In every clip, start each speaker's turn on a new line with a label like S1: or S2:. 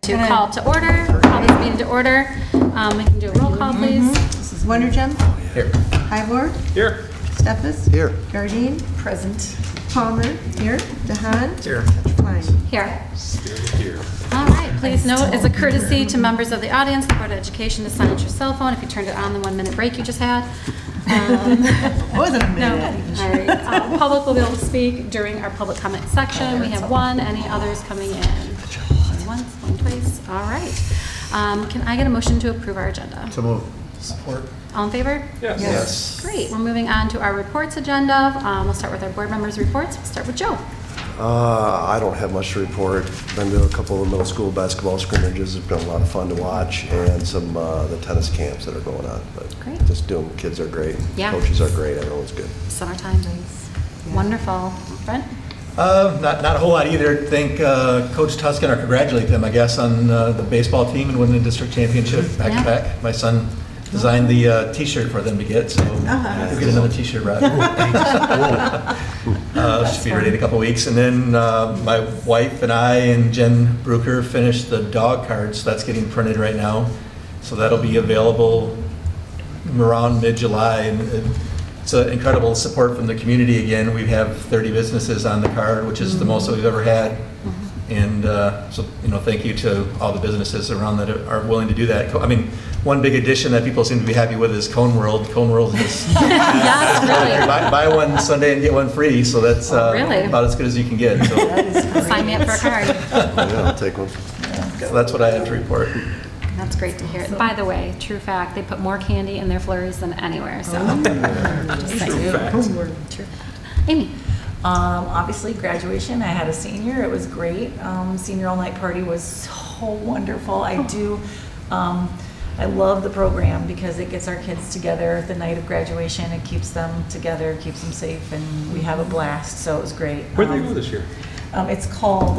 S1: To call this meeting to order. We can do a roll call, please.
S2: This is Wondergem.
S3: Here.
S2: Ivor.
S3: Here.
S2: Steffes.
S3: Here.
S2: Gardine.
S4: Present.
S2: Palmer. Here. DeHaan.
S3: Here.
S2: Klein.
S1: Here.
S3: Here.
S1: All right, please note, as a courtesy to members of the audience, the Board of Education to silence your cell phone if you turned it on the 1 minute break you just had.
S2: Wasn't a
S1: No.
S2: minute.
S1: All right. Public will be able to speak during our public comment section. We have one. Any others coming in? Once, one twice. All right. Can I get a motion to approve our agenda?
S3: So move. Support.
S1: All in favor?
S3: Yes.
S1: Great. We're moving on to our reports agenda. We'll start with our board members' reports. We'll start with Joe.
S5: I don't have much to report. Been to a couple of middle school basketball scrimmages. It's been a lot of fun to watch, and some the tennis camps that are going on. But
S1: Great.
S5: just doing. Kids are great.
S1: Yeah.
S5: Coaches are great. Everyone's good.
S1: Summertime. Wonderful. Brent?
S6: Not a whole lot either. Thank Coach Tuscan, or congratulate them, I guess, on the baseball team and winning the district championship back to back. My son designed the T-shirt for them to get, so we'll get another T-shirt right. Should be ready in a couple weeks. And then my wife and I and Jen Brucker finished the dog cards. That's getting printed right now, so that'll be available around mid-July. And it's an incredible support from the community again. We have 30 businesses on the card, which is the most that we've ever had. And so, thank you to all the businesses around that are willing to do that. I mean, one big addition that people seem to be happy with is Cone World. Cone World is
S1: Yes, really.
S6: buy one Sunday and get one free, so that's
S1: Really?
S6: about as good as you can get. So,
S1: Sign me up for a card.
S5: Yeah, I'll take one.
S6: so that's what I have to report.
S1: That's great to hear. By the way, true fact, they put more candy in their flurries than anywhere, so. Just saying. True. Amy?
S4: Obviously graduation, I had a senior, it was great. Senior all-night party was so wonderful. I love the program because it gets our kids together the night of graduation. It keeps them together, keeps them safe, and we have a blast, so it was great.
S3: Where'd they go this year?
S4: It's called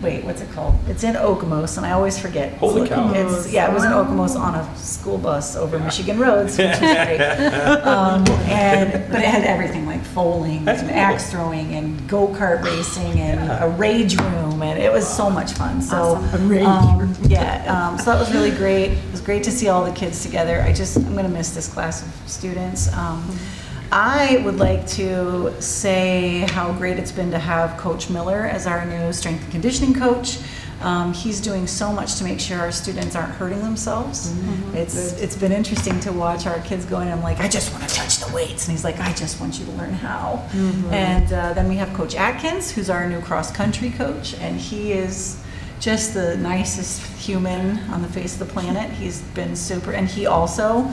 S4: what's it called? It's in Okemos, and I always forget.
S3: Holy cow.
S4: It was in Okemos on a school bus over Michigan roads, which was great. But it had everything like bowling and axe throwing and go-kart racing and a rage room, and it was so much fun. So, so that was really great. It was great to see all the kids together. I'm going to miss this class of students. I would like to say how great it's been to have Coach Miller as our new strength and conditioning coach. He's doing so much to make sure our students aren't hurting themselves. It's been interesting to watch our kids going, I'm like, I just want to touch the weights. And he's like, I just want you to learn how. And then we have Coach Atkins, who's our new cross-country coach, and he is just the nicest human on the face of the planet. He's been super, and he also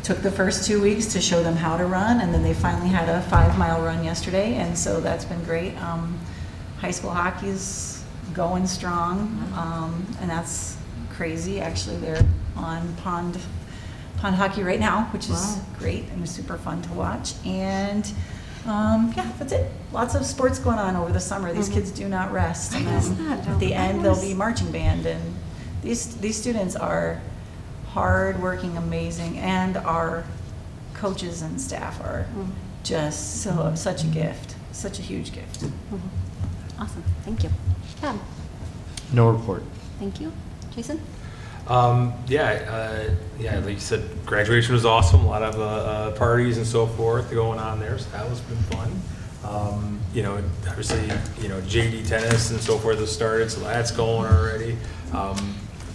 S4: took the first 2 weeks to show them how to run, and then they finally had a 5-mile run yesterday, and so that's been great. High school hockey's going strong, and that's crazy. Actually, they're on pond hockey right now, which is great and super fun to watch. And that's it. Lots of sports going on over the summer. These kids do not rest. And then at the end, there'll be marching band, and these students are hard-working, amazing, and our coaches and staff are just such a gift, such a huge gift.
S1: Awesome. Thank you. Bob?
S3: No report.
S1: Thank you. Jason?
S3: Like you said, graduation was awesome. A lot of parties and so forth going on there, so that was been fun. Obviously, JD tennis and so forth has started, so that's going already.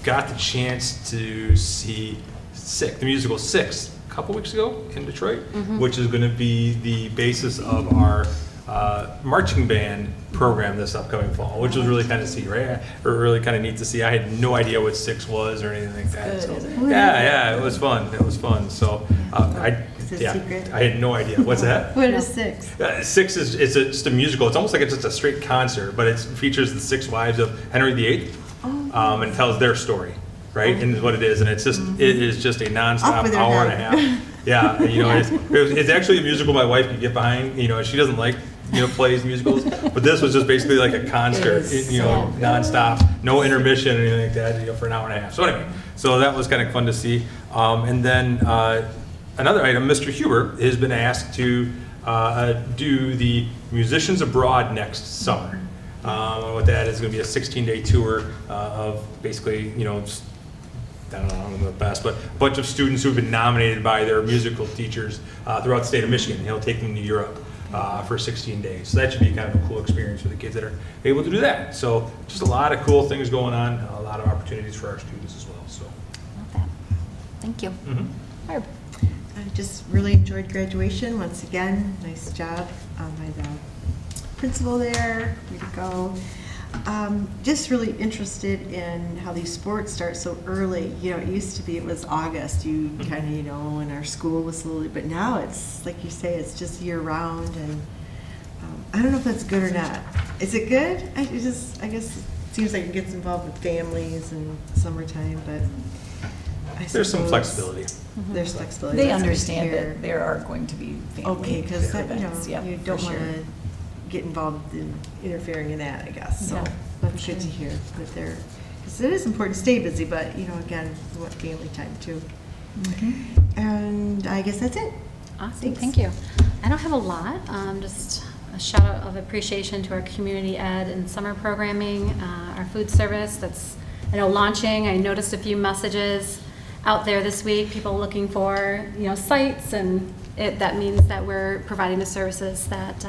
S3: Got the chance to see the musical Six a couple weeks ago in Detroit, which is going to be the basis of our marching band program this upcoming fall, which was really kind of really kind of neat to see. I had no idea what Six was or anything like that.
S4: Good,
S3: So,
S4: isn't it?
S3: it was fun. It was fun. So I had no idea. What's that?
S2: What is Six?
S3: Six is just a musical. It's almost like it's just a straight concert, but it features the 6 wives of Henry VIII. And tells their story, right? And what it is, and it is just a nonstop hour and a half. Yeah, it's actually a musical my wife could get behind. She doesn't like plays, musicals, but this was just basically like a concert, nonstop, no intermission or anything like that, for an hour and a half. So anyway, that was kind of fun to see. And then another item, Mr. Huber has been asked to do the Musicians Abroad next summer. What that is going to be a 16-day tour of basically, just, I don't know, I don't know the best, but a bunch of students who've been nominated by their musical teachers throughout the state of Michigan. He'll take them to Europe for 16 days. So that should be kind of a cool experience for the kids that are able to do that. So just a lot of cool things going on, a lot of opportunities for our students as well. So.
S1: Love that. Thank you. Barb.
S2: I just really enjoyed graduation. Once again, nice job by the principal there. Way to go. Just really interested in how these sports start so early. It used to be it was August. You kind of, when our school was slowly, but now it's like you say, it's just year round. And I don't know if that's good or not. Is it good? I guess it seems like it gets involved with families and summertime, but
S3: There's some flexibility.
S2: There's flexibility.
S4: They
S2: That's good to
S4: understand
S2: hear.
S4: that there are going to be family
S2: Okay, because
S4: events. Yep,
S2: you don't
S4: for
S2: want
S4: sure.
S2: to get involved in interfering in that, I guess. So
S4: Yeah,
S2: that's good to hear that they're, because it is important to stay busy, but again, we want family time too. And I guess that's it.
S1: Awesome,
S2: Thanks.
S1: thank you. I don't have a lot, just a shout out of appreciation to our community ed and summer programming, our food service that's, launching. I noticed a few messages out there this week, people looking for, sites, and that means that we're providing the services that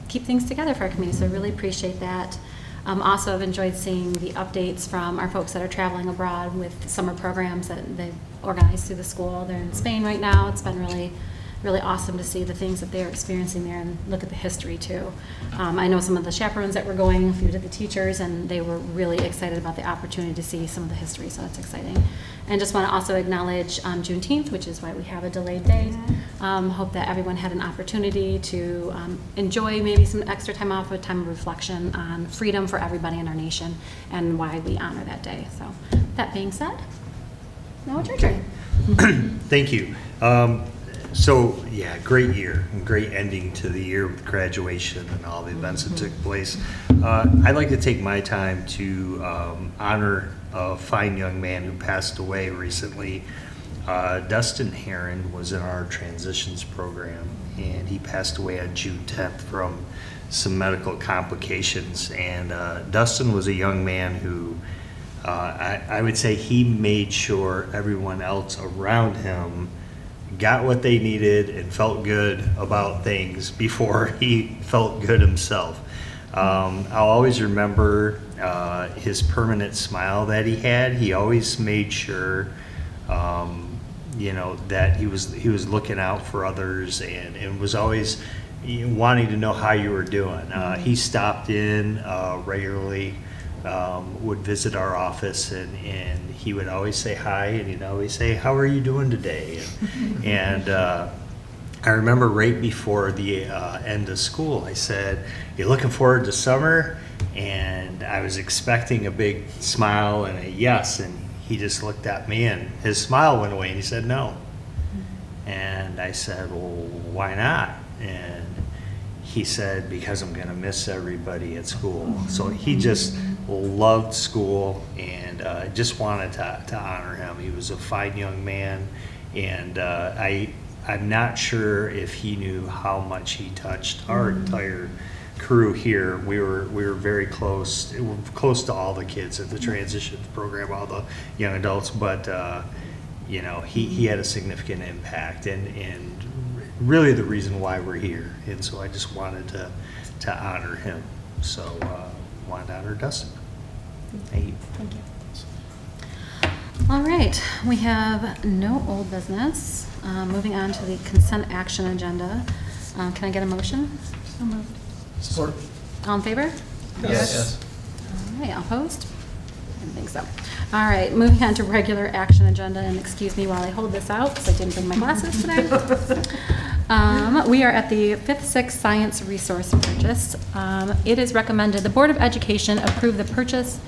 S1: keep things together for our community, so I really appreciate that. Also, I've enjoyed seeing the updates from our folks that are traveling abroad with summer programs that they've organized through the school. They're in Spain right now. It's been really, really awesome to see the things that they're experiencing there and look at the history too. I know some of the chaperones that were going, a few of the teachers, and they were really excited about the opportunity to see some of the history, so that's exciting. And just want to also acknowledge Juneteenth, which is why we have a delayed date. Hope that everyone had an opportunity to enjoy maybe some extra time off, a time of reflection on freedom for everybody in our nation and why we honor that day. So that being said, now it's your turn.
S7: Thank you. Great year, and great ending to the year with graduation and all the events that took place. I'd like to take my time to honor a fine young man who passed away recently. Dustin Heron was in our transitions program, and he passed away on June 10th from some medical complications. And Dustin was a young man who I would say he made sure everyone else around him got what they needed and felt good about things before he felt good himself. I'll always remember his permanent smile that he had. He always made sure, that he was looking out for others and was always wanting to know how you were doing. He stopped in regularly, would visit our office, and he would always say hi, and he'd always say, "How are you doing today?" And I remember right before the end of school, I said, "You looking forward to summer?" And I was expecting a big smile and a yes, and he just looked at me, and his smile went away, and he said, "No." And I said, "Well, why not?" And he said, "Because I'm going to miss everybody at school." So he just loved school, and just wanted to honor him. He was a fine young man, and I'm not sure if he knew how much he touched our entire crew here. We were very close. We're close to all the kids at the transition program, all the young adults, but he had a significant impact, and really the reason why we're here. And so I just wanted to honor him. So wanted to honor Dustin. Thank you.
S1: Thank you. All right, we have no old business. Moving on to the consent action agenda. Can I get a motion? So moved.
S6: Support.
S1: All in favor?
S6: Yes.
S1: All right, opposed? I didn't think so. All right, moving on to regular action agenda, and excuse me while I hold this out because I didn't bring my glasses today. We are at the 5th, 6th science resource purchase. It is recommended the Board of Education approve the purchase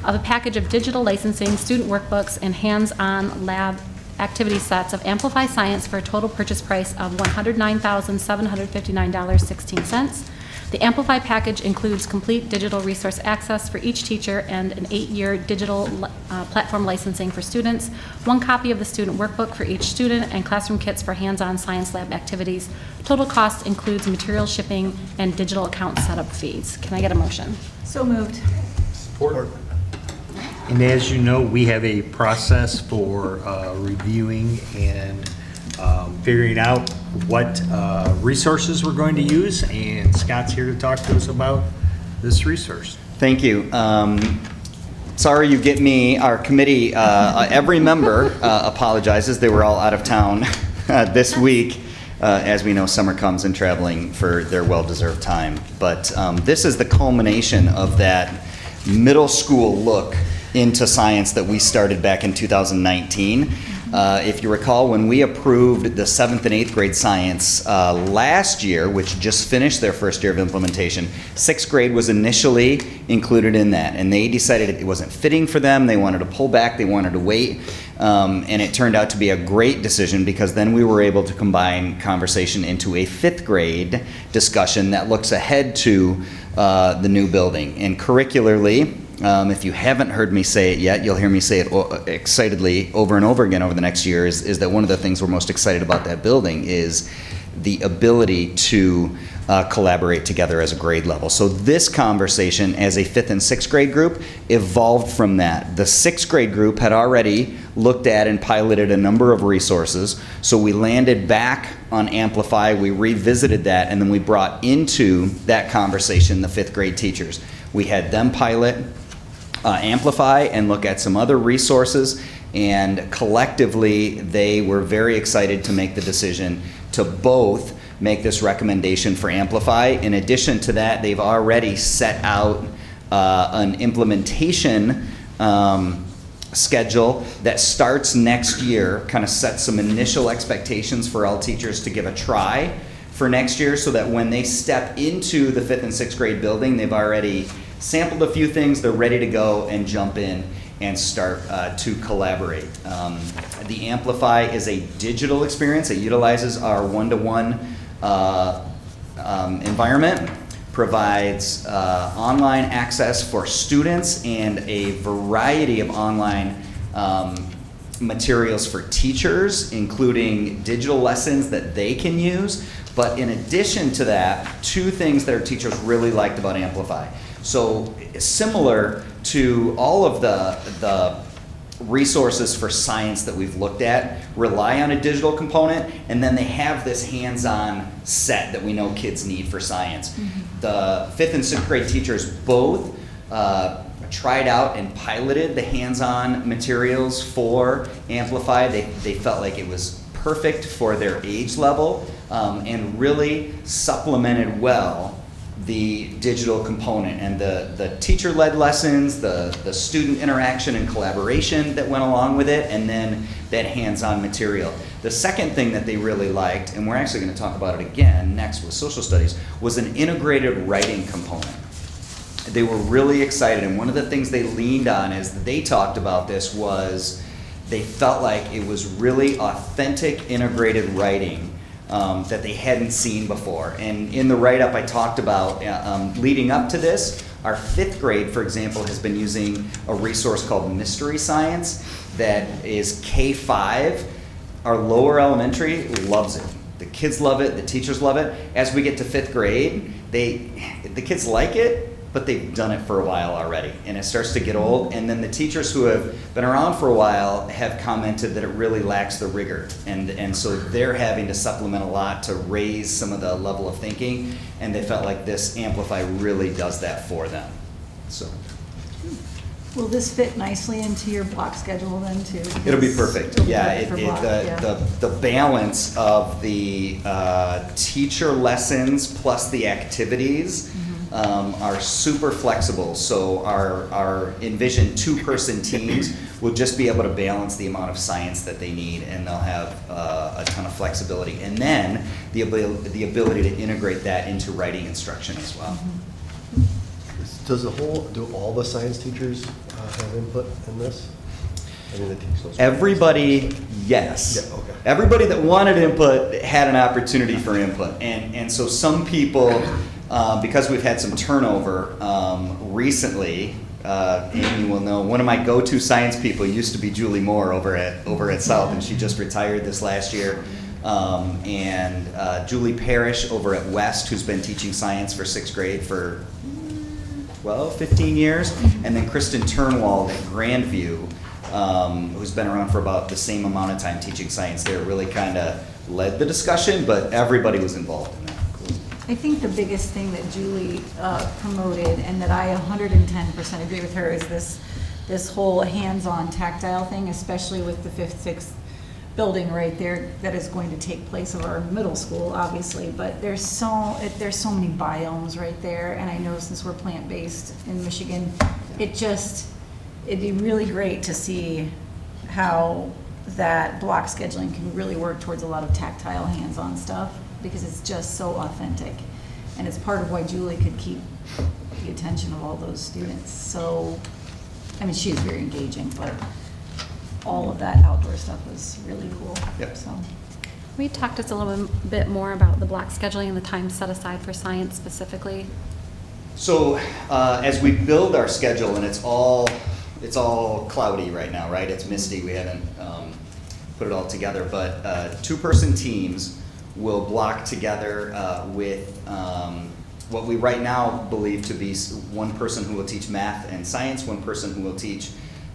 S1: of a package of digital licensing, student workbooks, and hands-on lab activity sets of Amplify Science for a total purchase price of $109,759.16. The Amplify package includes complete digital resource access for each teacher and an 8-year digital platform licensing for students, 1 copy of the student workbook for each student, and classroom kits for hands-on science lab activities. Total cost includes material shipping and digital account setup fees. Can I get a motion?
S4: So moved.
S3: Support.
S7: And as you know, we have a process for reviewing and figuring out what resources we're going to use, and Scott's here to talk to us about this resource.
S8: Thank you. Sorry you get me. Our committee, every member apologizes. They were all out of town this week. As we know, summer comes and traveling for their well-deserved time. But this is the culmination of that middle school look into science that we started back in 2019. If you recall, when we approved the 7th and 8th grade science last year, which just finished their first year of implementation, 6th grade was initially included in that, and they decided it wasn't fitting for them. They wanted to pull back, they wanted to wait, and it turned out to be a great decision, because then we were able to combine conversation into a 5th grade discussion that looks ahead to the new building. And curricularly, if you haven't heard me say it yet, you'll hear me say it excitedly over and over again over the next year, is that one of the things we're most excited about that building is the ability to collaborate together as a grade level. So this conversation as a 5th and 6th grade group evolved from that. The 6th grade group had already looked at and piloted a number of resources, so we landed back on Amplify, we revisited that, and then we brought into that conversation the 5th grade teachers. We had them pilot Amplify and look at some other resources, and collectively they were very excited to make the decision to both make this recommendation for Amplify. In addition to that, they've already set out an implementation schedule that starts next year, kind of sets some initial expectations for all teachers to give a try for next year, so that when they step into the 5th and 6th grade building, they've already sampled a few things, they're ready to go and jump in and start to collaborate. The Amplify is a digital experience. It utilizes our one-to-one environment, provides online access for students and a variety of online materials for teachers, including digital lessons that they can use. But in addition to that, 2 things that our teachers really liked about Amplify. So similar to all of the resources for science that we've looked at rely on a digital component, and then they have this hands-on set that we know kids need for science. Mm-hmm. The 5th and 6th grade teachers both tried out and piloted the hands-on materials for Amplify. They felt like it was perfect for their age level, and really supplemented well the digital component and the teacher-led lessons, the student interaction and collaboration that went along with it, and then that hands-on material. The second thing that they really liked, and we're actually going to talk about it again next with social studies, was an integrated writing component. They were really excited, and one of the things they leaned on as they talked about this was they felt like it was really authentic integrated writing that they hadn't seen before. And in the write-up I talked about, leading up to this, our 5th grade, for example, has been using a resource called Mystery Science that is K-5. Our lower elementary loves it. The kids love it, the teachers love it. As we get to 5th grade, the kids like it, but they've done it for a while already, and it starts to get old. And then the teachers who have been around for a while have commented that it really lacks the rigor, and so they're having to supplement a lot to raise some of the level of thinking, and they felt like this Amplify really does that for them. So
S4: Will this fit nicely into your block schedule then too?
S8: it'll be perfect.
S4: It'll be
S8: Yeah,
S4: perfect for block, yeah.
S8: the balance of the teacher lessons plus the activities are super flexible. So our envisioned 2-person teams will just be able to balance the amount of science that they need, and they'll have a ton of flexibility. And then the ability to integrate that into writing instruction as well.
S5: Do all the science teachers have input in this? I mean, they teach those.
S8: Everybody, yes.
S5: Yeah, okay.
S8: Everybody that wanted input had an opportunity for input. And so some people because we've had some turnover recently, Amy will know, one of my go-to science people used to be Julie Moore over at South, and she just retired this last year. And Julie Parrish over at West, who's been teaching science for 6th grade for 15 years. And then Kristen Turnwald at Grandville, who's been around for about the same amount of time teaching science there, really kind of led the discussion, but everybody was involved in that.
S4: I think the biggest thing that Julie promoted, and that I 110% agree with her, is this whole hands-on tactile thing, especially with the 5th, 6th building right there that is going to take place of our middle school, obviously. But there's so many biomes right there, and I know since we're plant-based in Michigan, it'd be really great to see how that block scheduling can really work towards a lot of tactile hands-on stuff, because it's just so authentic. And it's part of why Julie could keep the attention of all those students. So, I mean, she is very engaging, but all of that outdoor stuff was really cool.
S8: Yep.
S4: So,
S1: We talked just a little bit more about the block scheduling and the time set aside for science specifically.
S8: So as we build our schedule, and it's all cloudy right now, right? It's misty. We haven't put it all together, but 2-person teams will block together with what we right now believe to be one person who will teach math and science, one person who will teach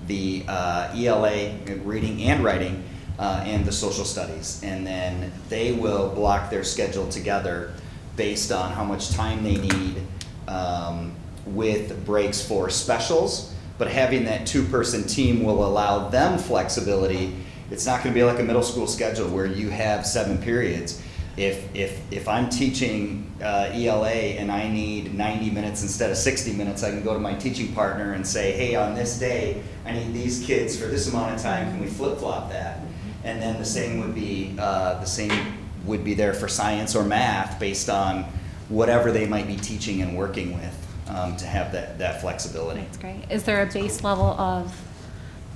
S8: the ELA, reading and writing, and the social studies. And then they will block their schedule together based on how much time they need with breaks for specials. But having that 2-person team will allow them flexibility. It's not going to be like a middle school schedule where you have 7 periods. If I'm teaching ELA and I need 90 minutes instead of 60 minutes, I can go to my teaching partner and say, hey, on this day, I need these kids for this amount of time. Can we flip-flop that? And then the same would be there for science or math based on whatever they might be teaching and working with to have that flexibility.
S1: That's great. Is there a base level of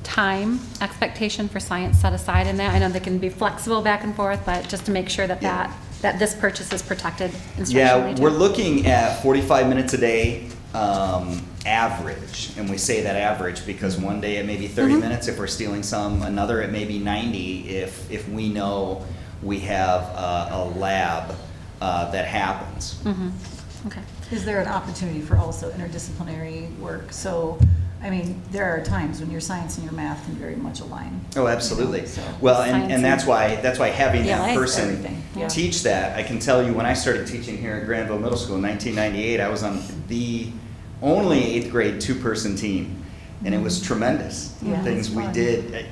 S1: time expectation for science set aside in that? I know they can be flexible back and forth, but just to make sure that that this purchase is protected instructionally.
S8: Yeah,
S1: too.
S8: we're looking at 45 minutes a day average, and we say that average because one day it may be 30 minutes if we're stealing some, another it may be 90 if we know we have a lab that happens.
S1: Okay.
S4: is there an opportunity for also interdisciplinary work? So, I mean, there are times when your science and your math can very much align.
S8: Oh, absolutely.
S4: You know, so.
S8: Well,
S1: Science
S8: and that's why having
S1: ELA
S8: that
S1: is
S8: person
S4: everything. Yeah.
S8: teach that, I can tell you when I started teaching here at Grandville Middle School in 1998, I was on the only 8th grade 2-person team, and it was tremendous.
S4: Yeah,
S8: Things
S4: it's
S8: we
S4: fun.
S8: did.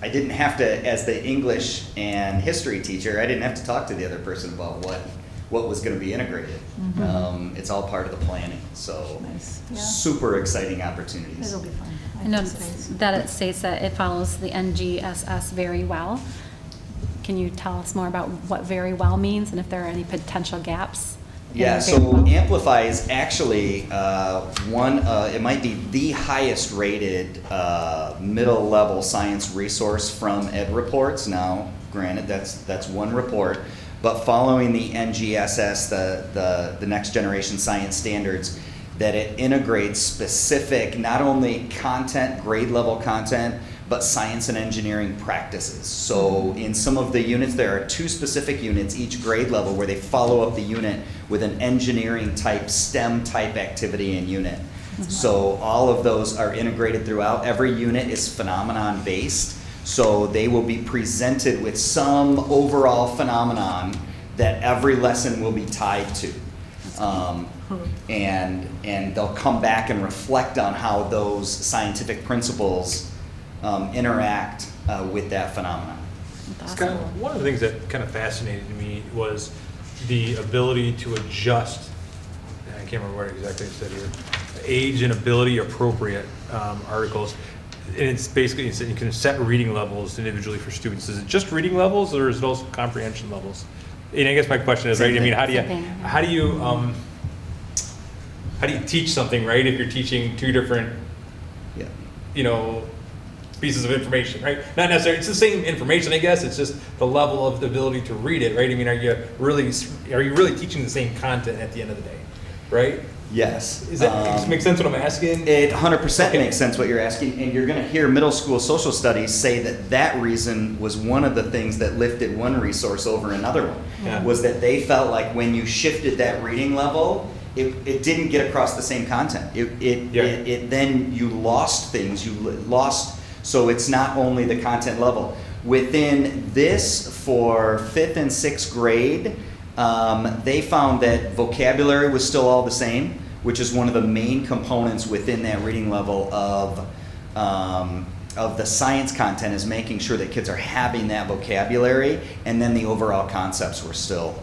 S8: I didn't have to, as the English and history teacher, I didn't have to talk to the other person about what was going to be integrated. It's all part of the planning, so
S4: Nice. Yeah.
S8: super exciting opportunities.
S4: It'll be fun.
S1: I know that it states that it follows the NGSS very well. Can you tell us more about what very well means and if there are any potential gaps? in
S8: Yeah,
S1: very
S8: so
S1: well?
S8: Amplify is actually it might be the highest rated middle level science resource from Ed Reports. Now, granted, that's one report, but following the NGSS, the Next Generation Science Standards, that it integrates specific, not only content, grade level content, but science and engineering practices. So in some of the units, there are 2 specific units, each grade level, where they follow up the unit with an engineering type, STEM type activity and unit. So all of those are integrated throughout. Every unit is phenomenon based. So they will be presented with some overall phenomenon that every lesson will be tied to. And they'll come back and reflect on how those scientific principles interact with that phenomenon.
S1: That's
S3: It's kind
S1: awesome.
S3: of, one of the things that kind of fascinated me was the ability to adjust, and I can't remember what exactly it said here, age and ability appropriate articles. And it's basically, you can set reading levels individually for students. Is it just reading levels or is it also comprehension levels? And I guess my question is, right, I mean, how do you teach something, right, if you're teaching 2 different,
S8: Yeah.
S3: pieces of information, right? Not necessarily, it's the same information, I guess, it's just the level of the ability to read it, right? I mean, are you really teaching the same content at the end of the day? right?
S8: Yes.
S3: Does that make sense what I'm asking?
S8: It 100%
S3: Okay.
S8: makes sense what you're asking, and you're going to hear middle school social studies say that that reason was one of the things that lifted one resource over another one,
S3: Yeah.
S8: was that they felt like when you shifted that reading level, it didn't get across the same content. It then you lost things, so it's not only the content level. Within this, for 5th and 6th grade, they found that vocabulary was still all the same, which is one of the main components within that reading level of the science content, is making sure that kids are having that vocabulary, and then the overall concepts were still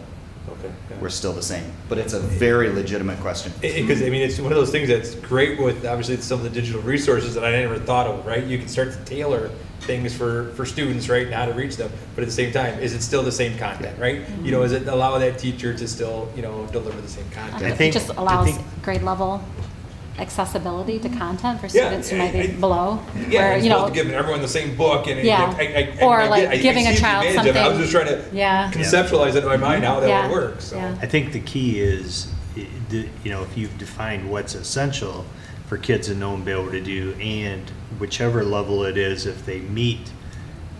S8: the same. But it's a very legitimate question.
S3: Because I mean, it's one of those things that's great with obviously some of the digital resources that I never thought of, right? You can start to tailor things for students, right, and how to reach them. But at the same time, is it still the same content, right? You know, is it allow that teacher to still, you know, deliver the same content?
S1: It just allows grade level accessibility to content for students who might be below.
S3: Yeah,
S1: where,
S3: it's
S1: you know,
S3: supposed to give everyone the same book, and
S1: Yeah.
S3: or
S1: giving a child something.
S3: I was just trying to
S1: Yeah.
S3: conceptualize it in my mind how that
S1: Yeah.
S3: would work. So.
S1: Yeah.
S7: I think the key is, you know, if you've defined what's essential for kids to know and be able to do, and whichever level it is, if they meet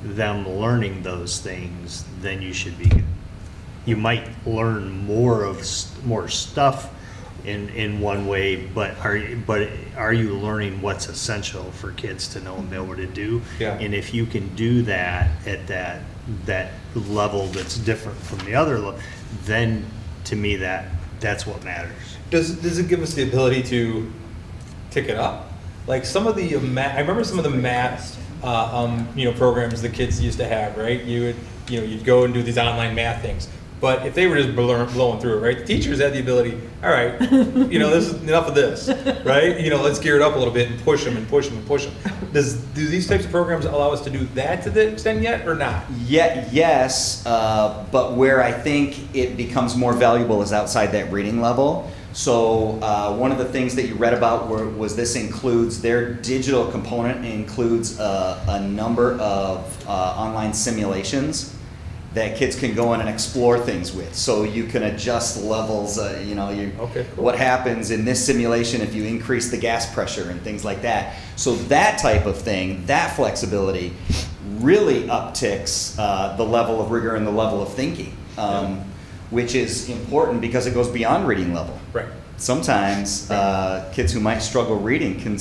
S7: them learning those things, then you should be good. You might learn more stuff in one way, but are you learning what's essential for kids to know and be able to do?
S3: Yeah.
S7: And if you can do that at that level that's different from the other level, then to me that's what matters.
S3: Does it give us the ability to tick it up? Like some of the I remember some of the math programs the kids used to have, right? You'd go and do these online math things. But if they were just blowing through it, right? The teachers had the ability, all right, this is enough of this, right? Let's gear it up a little bit and push them and push them and push them. Do these types of programs allow us to do that to the extent yet or not?
S8: Yes, but where I think it becomes more valuable is outside that reading level. So one of the things that you read about was this includes their digital component includes a number of online simulations that kids can go in and explore things with. So you can adjust levels,
S3: Okay, cool.
S8: what happens in this simulation if you increase the gas pressure and things like that. So that type of thing, that flexibility really upticks the level of rigor and the level of thinking, which is important because it goes beyond reading level.
S3: Right.
S8: Sometimes kids who might struggle reading can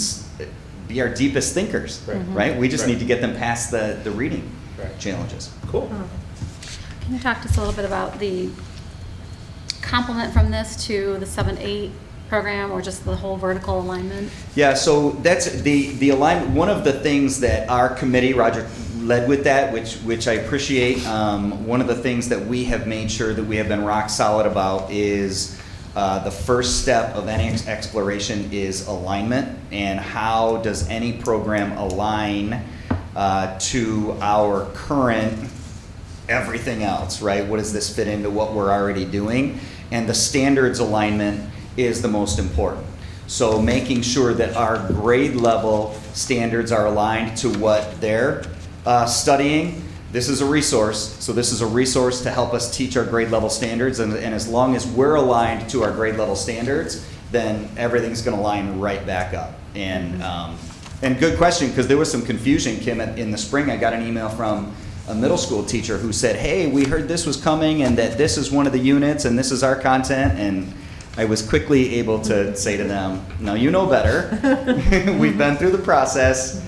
S8: be our deepest thinkers, right? We just need to get them past the reading challenges.
S3: Cool.
S1: Can you talk to us a little bit about the complement from this to the 7-8 program, or just the whole vertical alignment?
S8: Yeah, so that's the alignment. One of the things that our committee, Roger, led with that, which I appreciate. One of the things that we have made sure that we have been rock solid about is the first step of any exploration is alignment, and how does any program align to our current everything else, right? What does this fit into what we're already doing? And the standards alignment is the most important. So making sure that our grade level standards are aligned to what they're studying. This is a resource, so this is a resource to help us teach our grade level standards, and as long as we're aligned to our grade level standards, then everything's gonna line right back up. And good question, because there was some confusion, Kim, in the spring. I got an email from a middle school teacher who said, hey, we heard this was coming and that this is one of the units and this is our content, and I was quickly able to say to them, no, you know better. We've been through the process.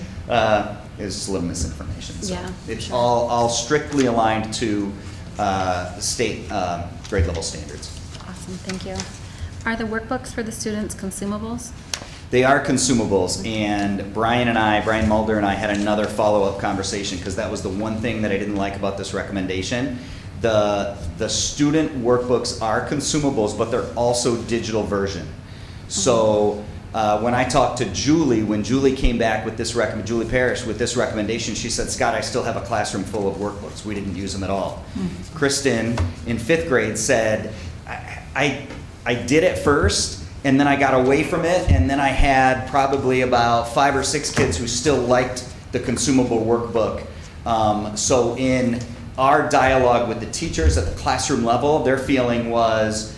S8: It's just a little misinformation. So
S1: Yeah,
S8: it's
S1: sure.
S8: all strictly aligned to state grade level standards.
S1: Awesome, thank you. Are the workbooks for the students consumables?
S8: They are consumables, and Brian Mulder and I had another follow-up conversation, because that was the one thing that I didn't like about this recommendation. The student workbooks are consumables, but they're also digital version. So when I talked to Julie, when Julie came back with this Julie Parrish with this recommendation, she said, Scott, I still have a classroom full of workbooks. We didn't use them at all. Kristen in 5th grade said, I did it first, and then I got away from it, and then I had probably about 5 or 6 kids who still liked the consumable workbook. So in our dialogue with the teachers at the classroom level, their feeling was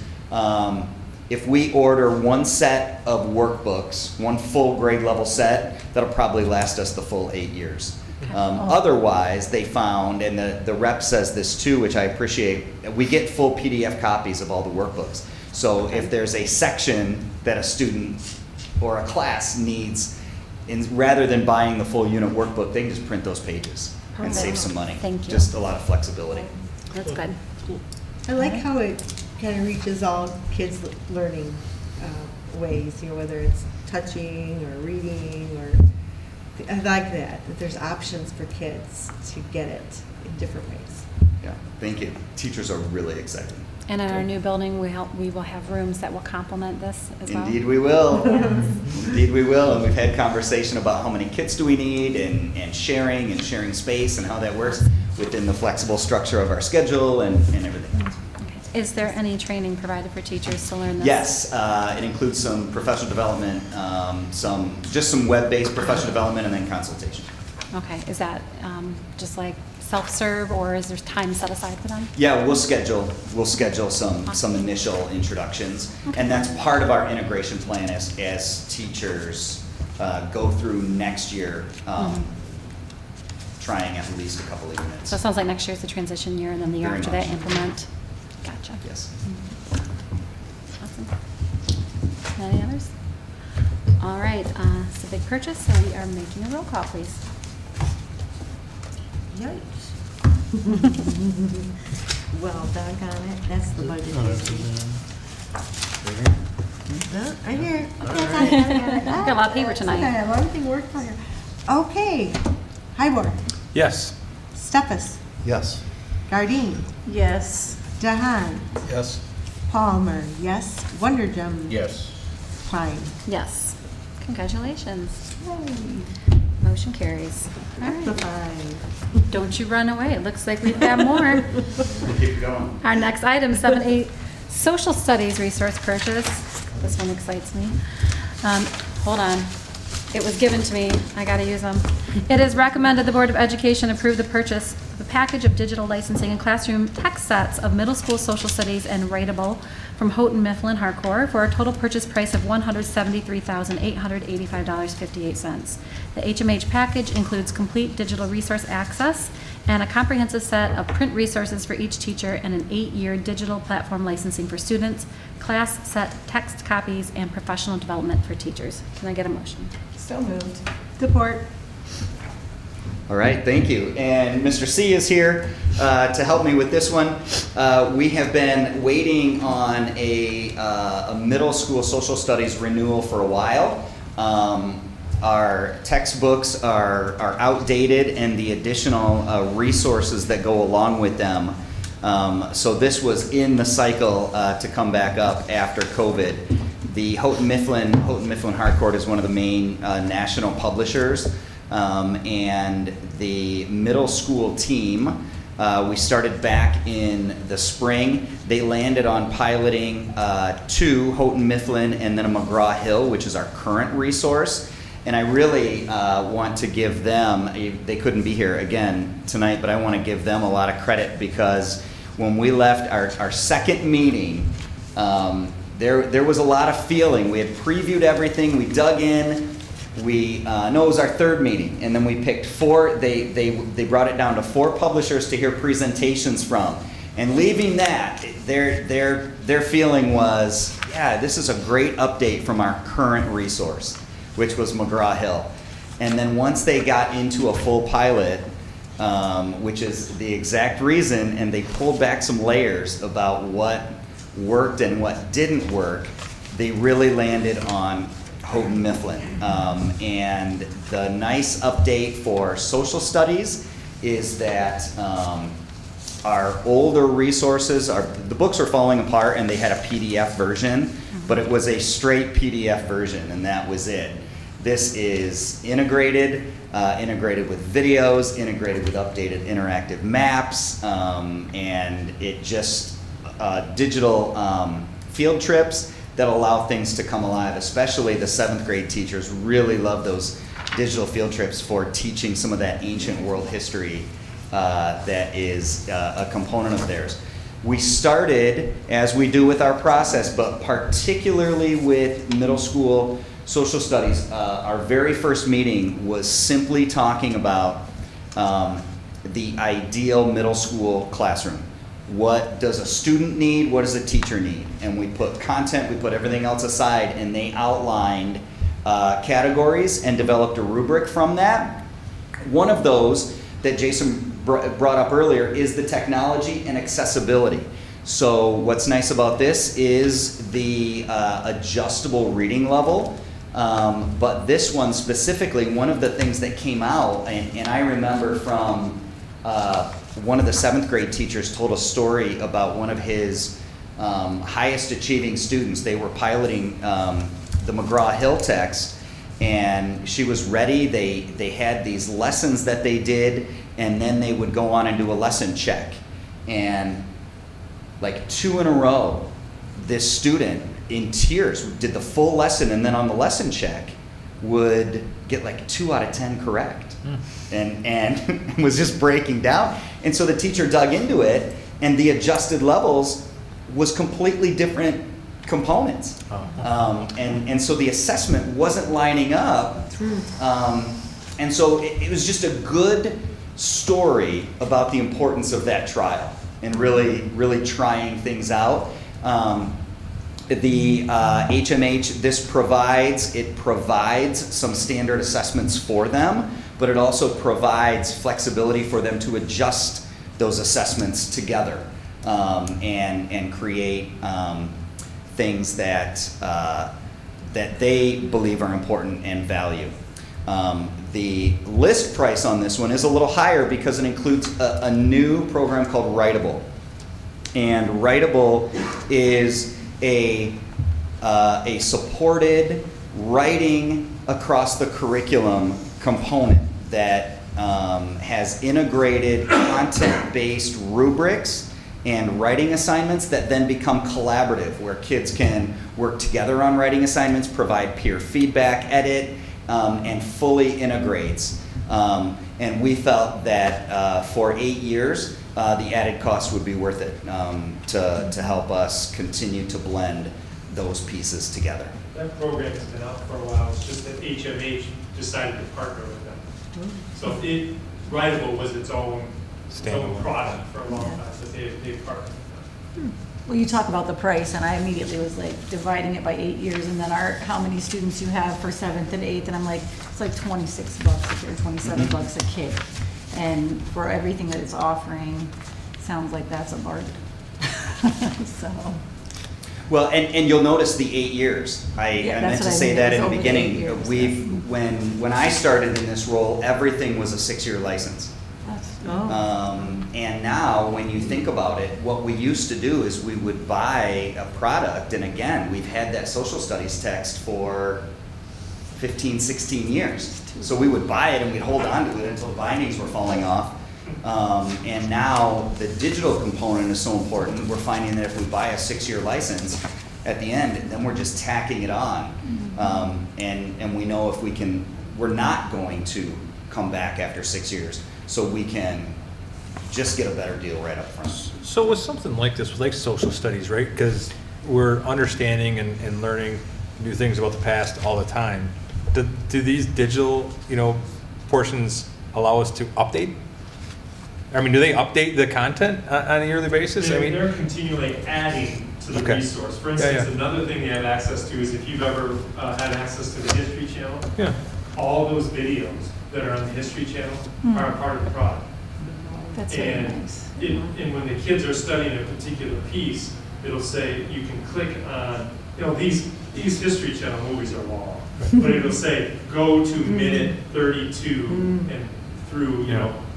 S8: if we order one set of workbooks, one full grade level set, that'll probably last us the full 8 years. Otherwise, they found, and the rep says this too, which I appreciate, we get full PDF copies of all the workbooks. So if there's a section that a student or a class needs, rather than buying the full unit workbook, they can just print those pages and
S1: Perfect.
S8: save some money.
S1: Thank you.
S8: Just a lot of flexibility.
S1: That's good.
S2: I like how it kind of reaches all kids' learning ways, whether it's touching or reading or, I like that there's options for kids to get it in different ways.
S8: Yeah, thank you. Teachers are really excited.
S1: And in our new building, we will have rooms that will complement this as well.
S8: Indeed we will. Indeed we will. And we've had conversation about how many kits do we need and sharing space and how that works within the flexible structure of our schedule and everything else.
S1: Okay. Is there any training provided for teachers to learn this?
S8: Yes, it includes some professional development, some web-based professional development and then consultation.
S1: Okay, is that just like self-serve, or is there time set aside for them?
S8: Yeah, we'll schedule some initial introductions, and that's part of our integration plan as teachers go through next year, trying at least a couple of units.
S1: So it sounds like next year's the transition year, and then the year
S8: Very
S1: after
S8: much.
S1: that, implement. Gotcha.
S8: Yes.
S1: Awesome. Any others? All right, it's a big purchase, so we are making a roll call, please.
S2: Yikes. Well, doggone it, that's the budget. Right here. Okay, I got it.
S1: Got a lot of paper tonight.
S2: Okay, I have everything worked for you. Okay, Hybor,
S3: Yes.
S2: Steffes,
S5: Yes.
S2: Gardine,
S4: Yes.
S2: Dahan,
S6: Yes.
S2: Palmer, yes, Wonderjum.
S6: Yes.
S2: Klein.
S1: Yes. Congratulations.
S2: Yay.
S1: Motion carries. All
S2: Up to
S1: right.
S2: 5.
S1: Don't you run away. It looks like we've got more.
S8: We'll keep going.
S1: Our next item, 7A, Social Studies Resource Purchase. This one excites me. Hold on. It was given to me. I got to use them. It is recommended the Board of Education approve the purchase of a package of digital licensing and classroom text sets of middle school social studies and writable from Houghton Mifflin Hardcore for a total purchase price of $173,885.58. The HMH package includes complete digital resource access and a comprehensive set of print resources for each teacher and an 8-year digital platform licensing for students, class set text copies, and professional development for teachers. Can I get a motion?
S4: So moved.
S2: Support.
S8: All right, thank you. And Mr. C is here to help me with this one. We have been waiting on a middle school social studies renewal for a while. Our textbooks are outdated and the additional resources that go along with them. So this was in the cycle to come back up after COVID. The Houghton Mifflin Hardcore is one of the main national publishers. And the middle school team, we started back in the spring. They landed on piloting 2, Houghton Mifflin and then a McGraw-Hill, which is our current resource. And I really want to give them, they couldn't be here again tonight, but I want to give them a lot of credit because when we left our second meeting, there was a lot of feeling. We had previewed everything, we dug in. No, it was our third meeting, and then we picked 4. They brought it down to 4 publishers to hear presentations from, and leaving that, their feeling was, yeah, this is a great update from our current resource, which was McGraw-Hill. And then once they got into a full pilot, which is the exact reason, and they pulled back some layers about what worked and what didn't work, they really landed on Houghton Mifflin. And the nice update for social studies is that our older resources, the books were falling apart and they had a PDF version, but it was a straight PDF version and that was it. This is integrated with videos, integrated with updated interactive maps, and it just digital field trips that allow things to come alive, especially the 7th grade teachers really love those digital field trips for teaching some of that ancient world history that is a component of theirs. we started, as we do with our process, but particularly with middle school social studies, our very first meeting was simply talking about the ideal middle school classroom. What does a student need? What does a teacher need? And we put content, we put everything else aside, and they outlined categories and developed a rubric from that. One of those that Jason brought up earlier is the technology and accessibility. So what's nice about this is the adjustable reading level. But this one specifically, one of the things that came out, and I remember from one of the 7th grade teachers told a story about one of his highest achieving students. They were piloting the McGraw-Hill text, and she was ready. They had these lessons that they did, and then they would go on and do a lesson check. And like 2 in a row, this student in tears did the full lesson, and then on the lesson check would get like 2 out of 10 correct. And was just breaking down. And so the teacher dug into it, and the adjusted levels was completely different components. And so the assessment wasn't lining up. And so it was just a good story about the importance of that trial and really trying things out. The HMH, this provides some standard assessments for them, but it also provides flexibility for them to adjust those assessments together and create things that they believe are important and value. The list price on this one is a little higher because it includes a new program called Writable. And Writable is a supported writing across the curriculum component that has integrated content-based rubrics and writing assignments that then become collaborative, where kids can work together on writing assignments, provide peer feedback, edit, and fully integrates. And we felt that for 8 years, the added cost would be worth it to help us continue to blend those pieces together.
S9: That program has been out for a while. It's just that HMH decided to partner with them. So Writable was its own product for a long time, so they partnered with them.
S4: Well, you talk about the price, and I immediately was like dividing it by 8 years, and then how many students you have for 7th and 8th, and I'm like, it's like $26 a kid, or $27 a kid. And for everything that it's offering, sounds like that's a bargain. So.
S8: Well, and you'll notice the 8 years. I meant to say that in the beginning. When I started in this role, everything was a 6-year license. And now, when you think about it, what we used to do is we would buy a product, and again, we've had that social studies text for 15, 16 years. So we would buy it and we'd hold on to it until the bindings were falling off. And now the digital component is so important. We're finding that if we buy a 6-year license at the end, then we're just tacking it on. And we know if we're not going to come back after 6 years. So we can just get a better deal right up front.
S3: So with something like this, like social studies, right? Because we're understanding and learning new things about the past all the time. Do these digital, portions allow us to update? I mean, do they update the content on a yearly basis?
S9: They're continually adding to the resource. For instance, another thing they have access to is if you've ever had access to the History Channel, all those videos that are on the History Channel are a part of the product.
S4: That's really nice.
S9: And when the kids are studying a particular piece, it'll say you can click on, these History Channel movies are long, but it'll say go to minute 32 and through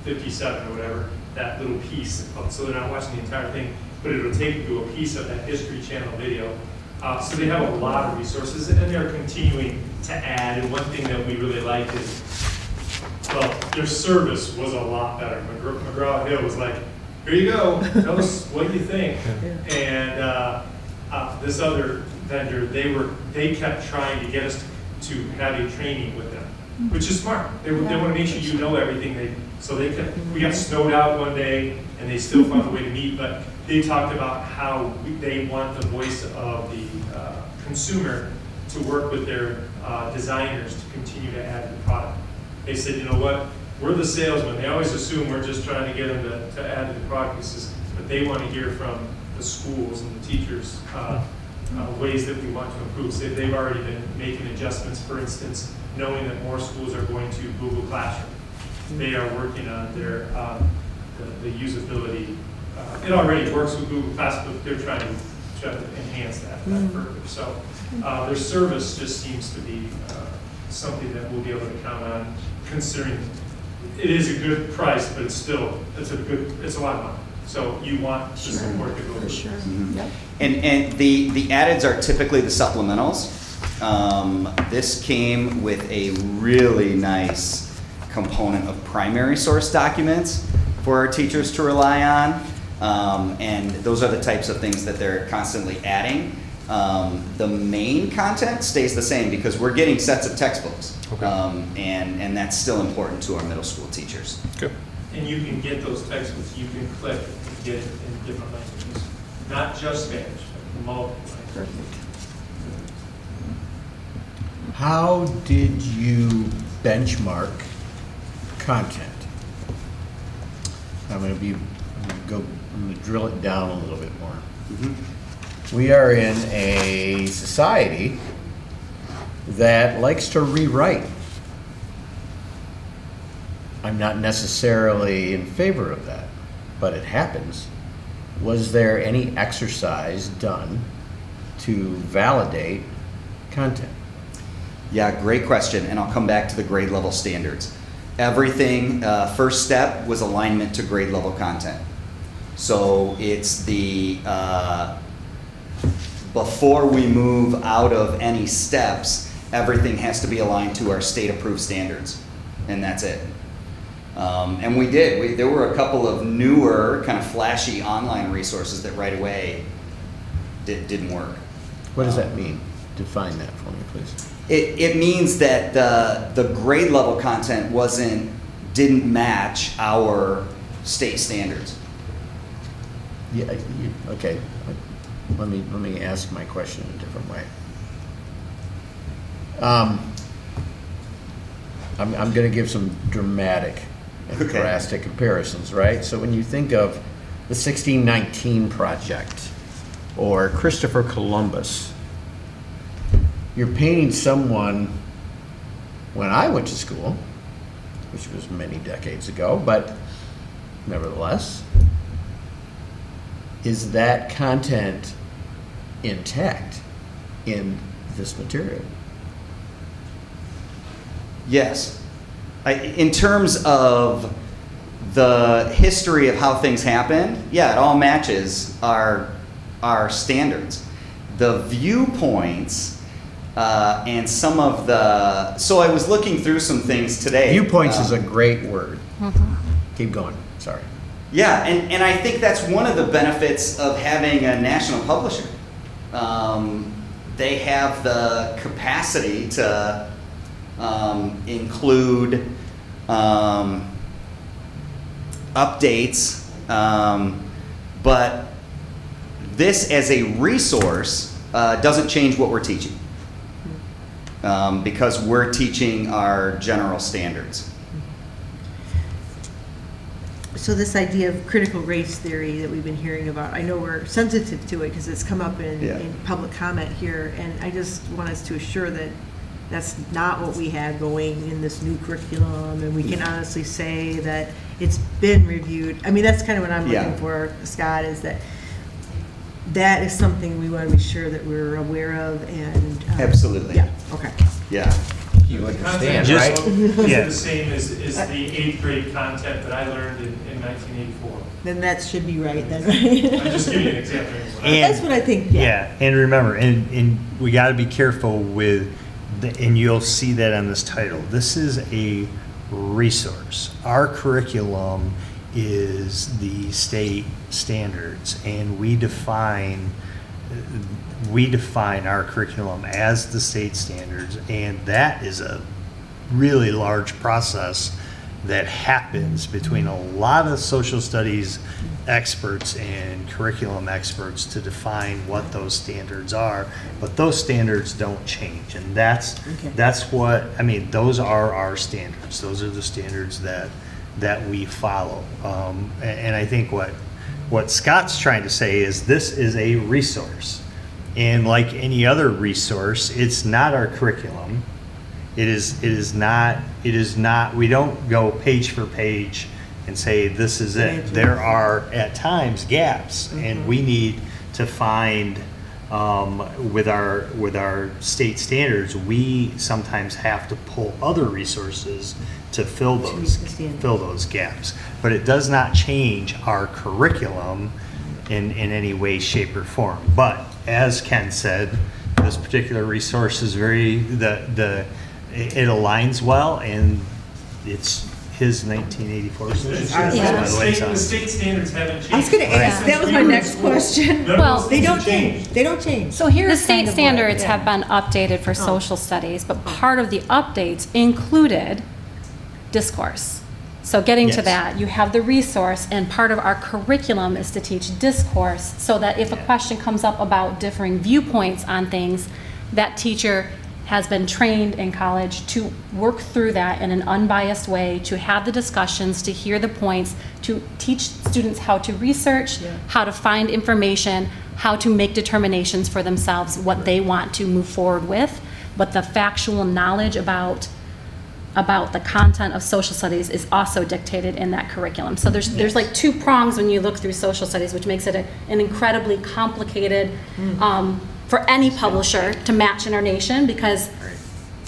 S9: 57 or whatever, that little piece. So they're not watching the entire thing, but it'll take you to a piece of that History Channel video. So they have a lot of resources, and they're continuing to add. And one thing that we really liked is, their service was a lot better. McGraw-Hill was like, here you go, tell us what you think. And this other vendor, they kept trying to get us to have a training with them, which is smart. They want to make sure you know everything. We got snowed out one day, and they still found a way to meet, but they talked about how they want the voice of the consumer to work with their designers to continue to add to the product. They said, you know what, we're the salesman. They always assume we're just trying to get them to add to the product. But they want to hear from the schools and the teachers ways that we want to improve. So they've already been making adjustments. For instance, knowing that more schools are going to Google Classroom. They are working on their the usability. It already works with Google Classroom, but they're trying to enhance that further. So their service just seems to be something that we'll be able to count on, considering it is a good price, but it's a lot of money. So you want the support to go
S2: For sure. Yep.
S8: And the add-ins are typically the supplementals. This came with a really nice component of primary source documents for our teachers to rely on. And those are the types of things that they're constantly adding. The main content stays the same because we're getting sets of textbooks.
S3: Okay.
S8: And that's still important to our middle school teachers.
S3: Good.
S9: And you can get those textbooks, you can click and get it in different languages. Not just Spanish, but multiple languages.
S10: How did you benchmark content? I'm going to drill it down a little bit more. We are in a society that likes to rewrite. I'm not necessarily in favor of that, but it happens. Was there any exercise done to validate content?
S8: Yeah, great question, and I'll come back to the grade level standards. Everything, first step was alignment to grade level content. So it's the, before we move out of any steps, everything has to be aligned to our state approved standards, and that's it. And we did. There were a couple of newer, kind of flashy online resources that right away didn't work.
S10: What does that mean? Define that for me, please.
S8: It means that the grade level content didn't match our state standards.
S10: Yeah. Okay. Let me ask my question in a different way. I'm going to give some dramatic and
S8: Okay.
S10: drastic comparisons, right? So when you think of the 1619 Project or Christopher Columbus, you're painting someone, when I went to school, which was many decades ago, but nevertheless, is that content intact in this material?
S8: Yes. In terms of the history of how things happened, yeah, it all matches our standards. The viewpoints and some of the, so I was looking through some things today.
S10: Viewpoints is a great word. Keep going, sorry.
S8: Yeah, and I think that's one of the benefits of having a national publisher. They have the capacity to include updates, but this as a resource doesn't change what we're teaching. Because we're teaching our general standards.
S2: So this idea of critical race theory that we've been hearing about, I know we're sensitive to it because it's come up in public comment here, and I just want us to assure that that's not what we have going in this new curriculum, and we can honestly say that it's been reviewed. I mean, that's kind of what I'm looking for, Scott, is that is something we want to be sure that we're aware of and.
S8: Absolutely.
S2: Yeah, okay.
S8: Yeah.
S10: You
S9: The
S10: understand,
S9: content
S10: right?
S9: is
S7: Yeah.
S9: the same as the 8th grade content that I learned in 1984.
S2: Then that should be right then, right?
S9: I'm just giving you an example.
S7: And-
S2: That's what I think, yeah.
S7: Yeah, and remember, and we got to be careful with, and you'll see that on this title. This is a resource. Our curriculum is the state standards, and we define our curriculum as the state standards, and that is a really large process that happens between a lot of social studies experts and curriculum experts to define what those standards are, but those standards don't change. And that's what, I mean, those are our standards. Those are the standards that we follow. And I think what Scott's trying to say is this is a resource. And like any other resource, it's not our curriculum. It is not, we don't go page for page and say, this is it. There are, at times, gaps, and we need to find, with our state standards, we sometimes have to pull other resources to fill those gaps. But it does not change our curriculum in any way, shape, or form. But as Ken said, this particular resource is it aligns well, and it's his 1984 solution.
S9: The state standards haven't changed.
S2: I was going to ask, that was my next question.
S1: Well,
S2: They don't change. They don't change.
S4: So here's
S1: The state
S4: kind of what-
S1: standards
S4: yeah.
S1: have been updated for social studies, but part of the updates included discourse. So getting to
S7: Yes.
S1: that, you have the resource, and part of our curriculum is to teach discourse, so that if a question comes up about differing viewpoints on things, that teacher has been trained in college to work through that in an unbiased way, to have the discussions, to hear the points, to teach students how to research, how to find information, how to make determinations for themselves, what they want to move forward with. But the factual knowledge about the content of social studies is also dictated in that curriculum. So there's like two prongs when you look through social studies, which makes it an incredibly complicated, for any publisher to match in our nation, because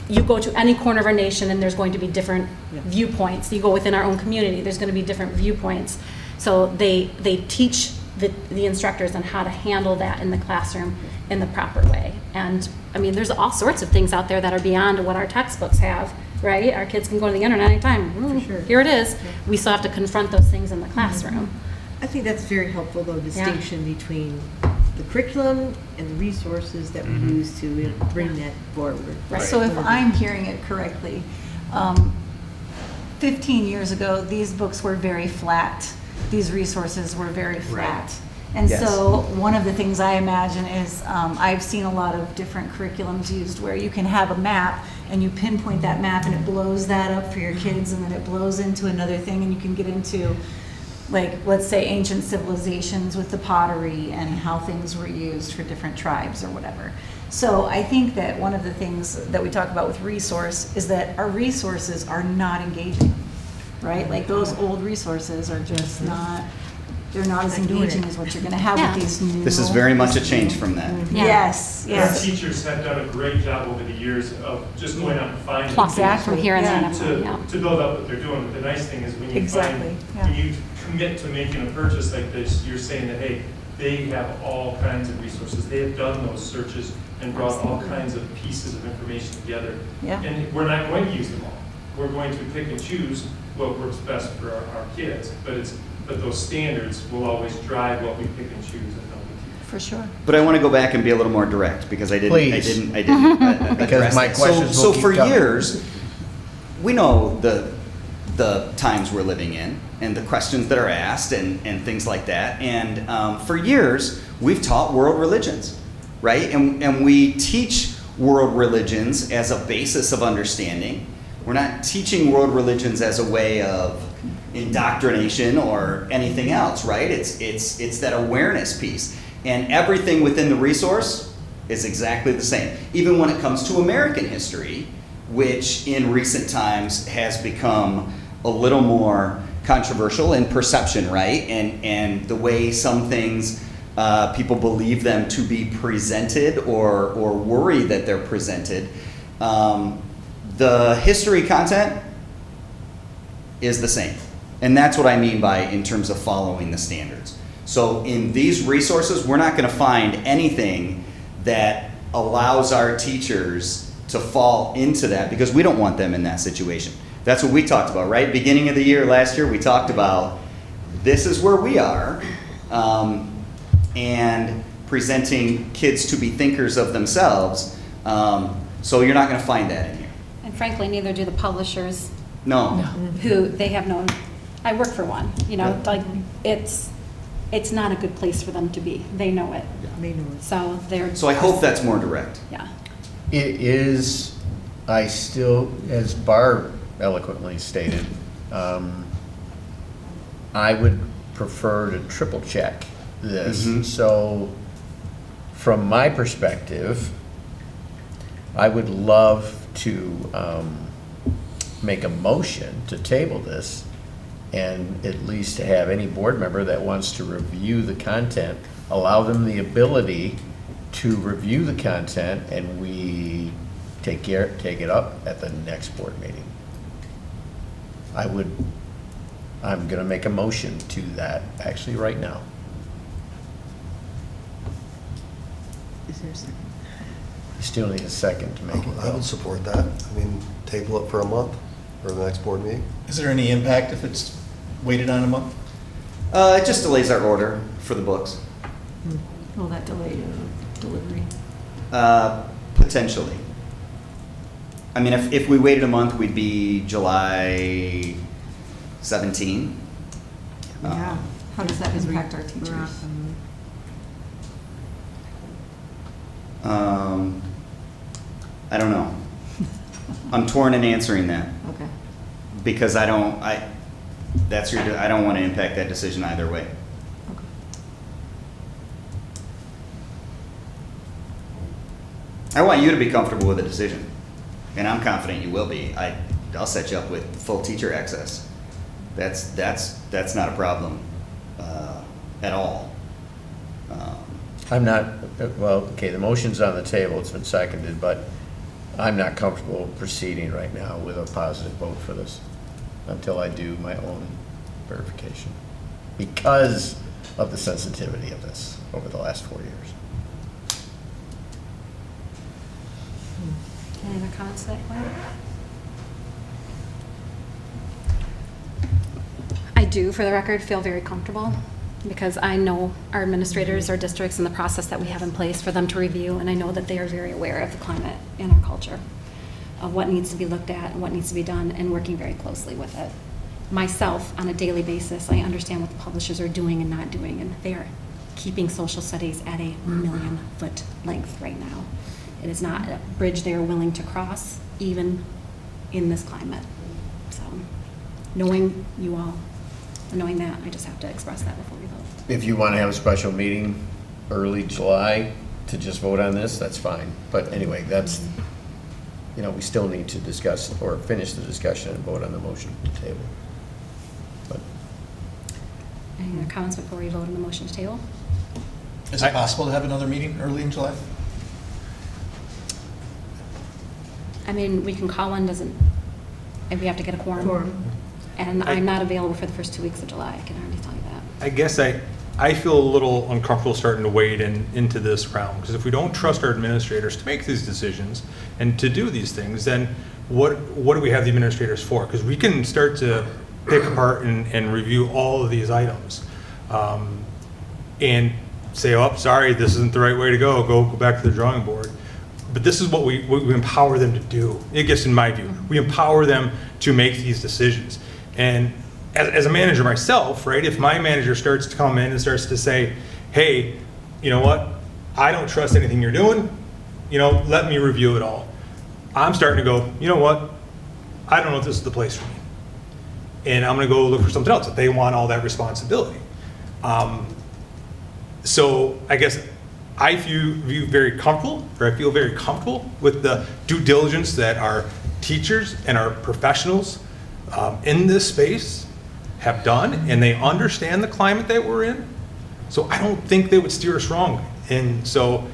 S1: you go to any corner of our nation and there's going to be different viewpoints. You go within our own community, there's going to be different viewpoints. So they teach the instructors on how to handle that in the classroom in the proper way. And I mean, there's all sorts of things out there that are beyond what our textbooks have, right? Our kids can go to the internet anytime.
S2: sure.
S1: Here it is. We still have to confront those things in the classroom.
S2: I think that's very helpful, though, distinction between the curriculum and the resources that we use to bring that forward.
S1: Right.
S4: So if I'm hearing it correctly, 15 years ago, these books were very flat. These resources were very flat. And
S8: Yes.
S4: so one of the things I imagine is, I've seen a lot of different curriculums used where you can have a map and you pinpoint that map and it blows that up for your kids, and then it blows into another thing, and you can get into, like, let's say ancient civilizations with the pottery and how things were used for different tribes or whatever. So I think that one of the things that we talk about with resource is that our resources are not engaging, right? Like those old resources are just not, they're not as engaging as what you're gonna have with these new.
S8: This is very much a change from that.
S1: Yeah.
S4: Yes,
S9: Our
S4: yes.
S9: teachers have done a great job over the years of just going out and finding
S1: Pluck that from
S9: things
S1: here and
S4: Yeah.
S1: there.
S9: to build up what they're doing. But the nice thing is when you
S4: Exactly, yeah.
S9: when you commit to making a purchase like this, you're saying that, hey, they have all kinds of resources. They have done those searches and brought all kinds of pieces of information together.
S4: Yeah.
S9: And we're not going to use them all. We're going to pick and choose what works best for our kids. But those standards will always drive what we pick and choose and how we teach.
S4: For sure.
S8: But I want to go back and be a little more direct, because I didn't
S10: Please.
S8: address
S10: Because my
S8: that.
S10: questions
S8: So
S10: will keep
S8: for
S10: coming.
S8: years, we know the times we're living in and the questions that are asked and things like that. And for years, we've taught world religions, right? And we teach world religions as a basis of understanding. We're not teaching world religions as a way of indoctrination or anything else, right? It's that awareness piece. And everything within the resource is exactly the same. Even when it comes to American history, which in recent times has become a little more controversial in perception, right? And the way some things people believe them to be presented or worry that they're presented. The history content is the same. And that's what I mean by in terms of following the standards. So in these resources, we're not going to find anything that allows our teachers to fall into that, because we don't want them in that situation. That's what we talked about, right? Beginning of the year, last year, we talked about this is where we are, and presenting kids to be thinkers of themselves. So you're not going to find that in here.
S1: And frankly, neither do the publishers.
S8: No.
S1: who they have known, I work for one, like, it's not a good place for them to be. They know it.
S2: They know it.
S1: So they're.
S8: So I hope that's more direct.
S1: Yeah.
S10: It is, I still, as Barb eloquently stated, I would prefer to triple check this.
S8: Mhm.
S10: So from my perspective, I would love to make a motion to table this and at least to have any board member that wants to review the content, allow them the ability to review the content, and we take it up at the next board meeting. I'm gonna make a motion to that, actually, right now.
S2: Is there a second?
S10: You still need a second to make it
S5: I
S10: go.
S5: would support that. I mean, table it for a month for the next board meeting.
S6: Is there any impact if it's waited on a month?
S8: It just delays our order for the books.
S4: Will that delay delivery?
S8: Potentially. I mean, if we waited a month, we'd be July 17.
S2: Yeah.
S4: How does that
S2: Because
S4: impact our
S2: we're
S4: teachers?
S2: off on-
S8: I don't know. I'm torn in answering that
S4: Okay.
S8: because I don't want to impact that decision either way.
S4: Okay.
S8: I want you to be comfortable with the decision, and I'm confident you will be. I'll set you up with full teacher access. That's not a problem at all.
S10: I'm not, well, okay, the motion's on the table, it's been seconded, but I'm not comfortable proceeding right now with a positive vote for this until I do my own verification, because of the sensitivity of this over the last 4 years.
S1: Any other comments to that point? I do, for the record, feel very comfortable because I know our administrators, our districts, and the process that we have in place for them to review, and I know that they are very aware of the climate in our culture, of what needs to be looked at and what needs to be done, and working very closely with it. Myself, on a daily basis, I understand what the publishers are doing and not doing, and they are keeping social studies at a 1,000,000-foot length right now. It is not a bridge they are willing to cross, even in this climate. So, knowing you all, and knowing that, I just have to express that before we vote.
S10: If you want to have a special meeting early July to just vote on this, that's fine. But anyway, that's, we still need to discuss or finish the discussion and vote on the motion to table. But
S1: Any other comments before we vote on the motion to table?
S6: Is it possible to have another meeting early in July?
S1: I mean, we can call one, if we have to get a quorum.
S2: Quorum.
S1: And I'm not available for the first 2 weeks of July, I can already tell you that.
S3: I guess I feel a little uncomfortable starting to wade into this realm, because if we don't trust our administrators to make these decisions and to do these things, then what do we have the administrators for? Because we can start to pick apart and review all of these items and say, oh, sorry, this isn't the right way to go back to the drawing board. But this is what we empower them to do, I guess, in my view. We empower them to make these decisions. And as a manager myself, right, if my manager starts to come in and starts to say, hey, you know what, I don't trust anything you're doing, let me review it all. I'm starting to go, you know what, I don't know if this is the place for me. And I'm going to go look for something else if they want all that responsibility. So I guess I feel very comfortable with the due diligence that our teachers and our professionals in this space have done, and they understand the climate that we're in. So I don't think they would steer us wrong. And so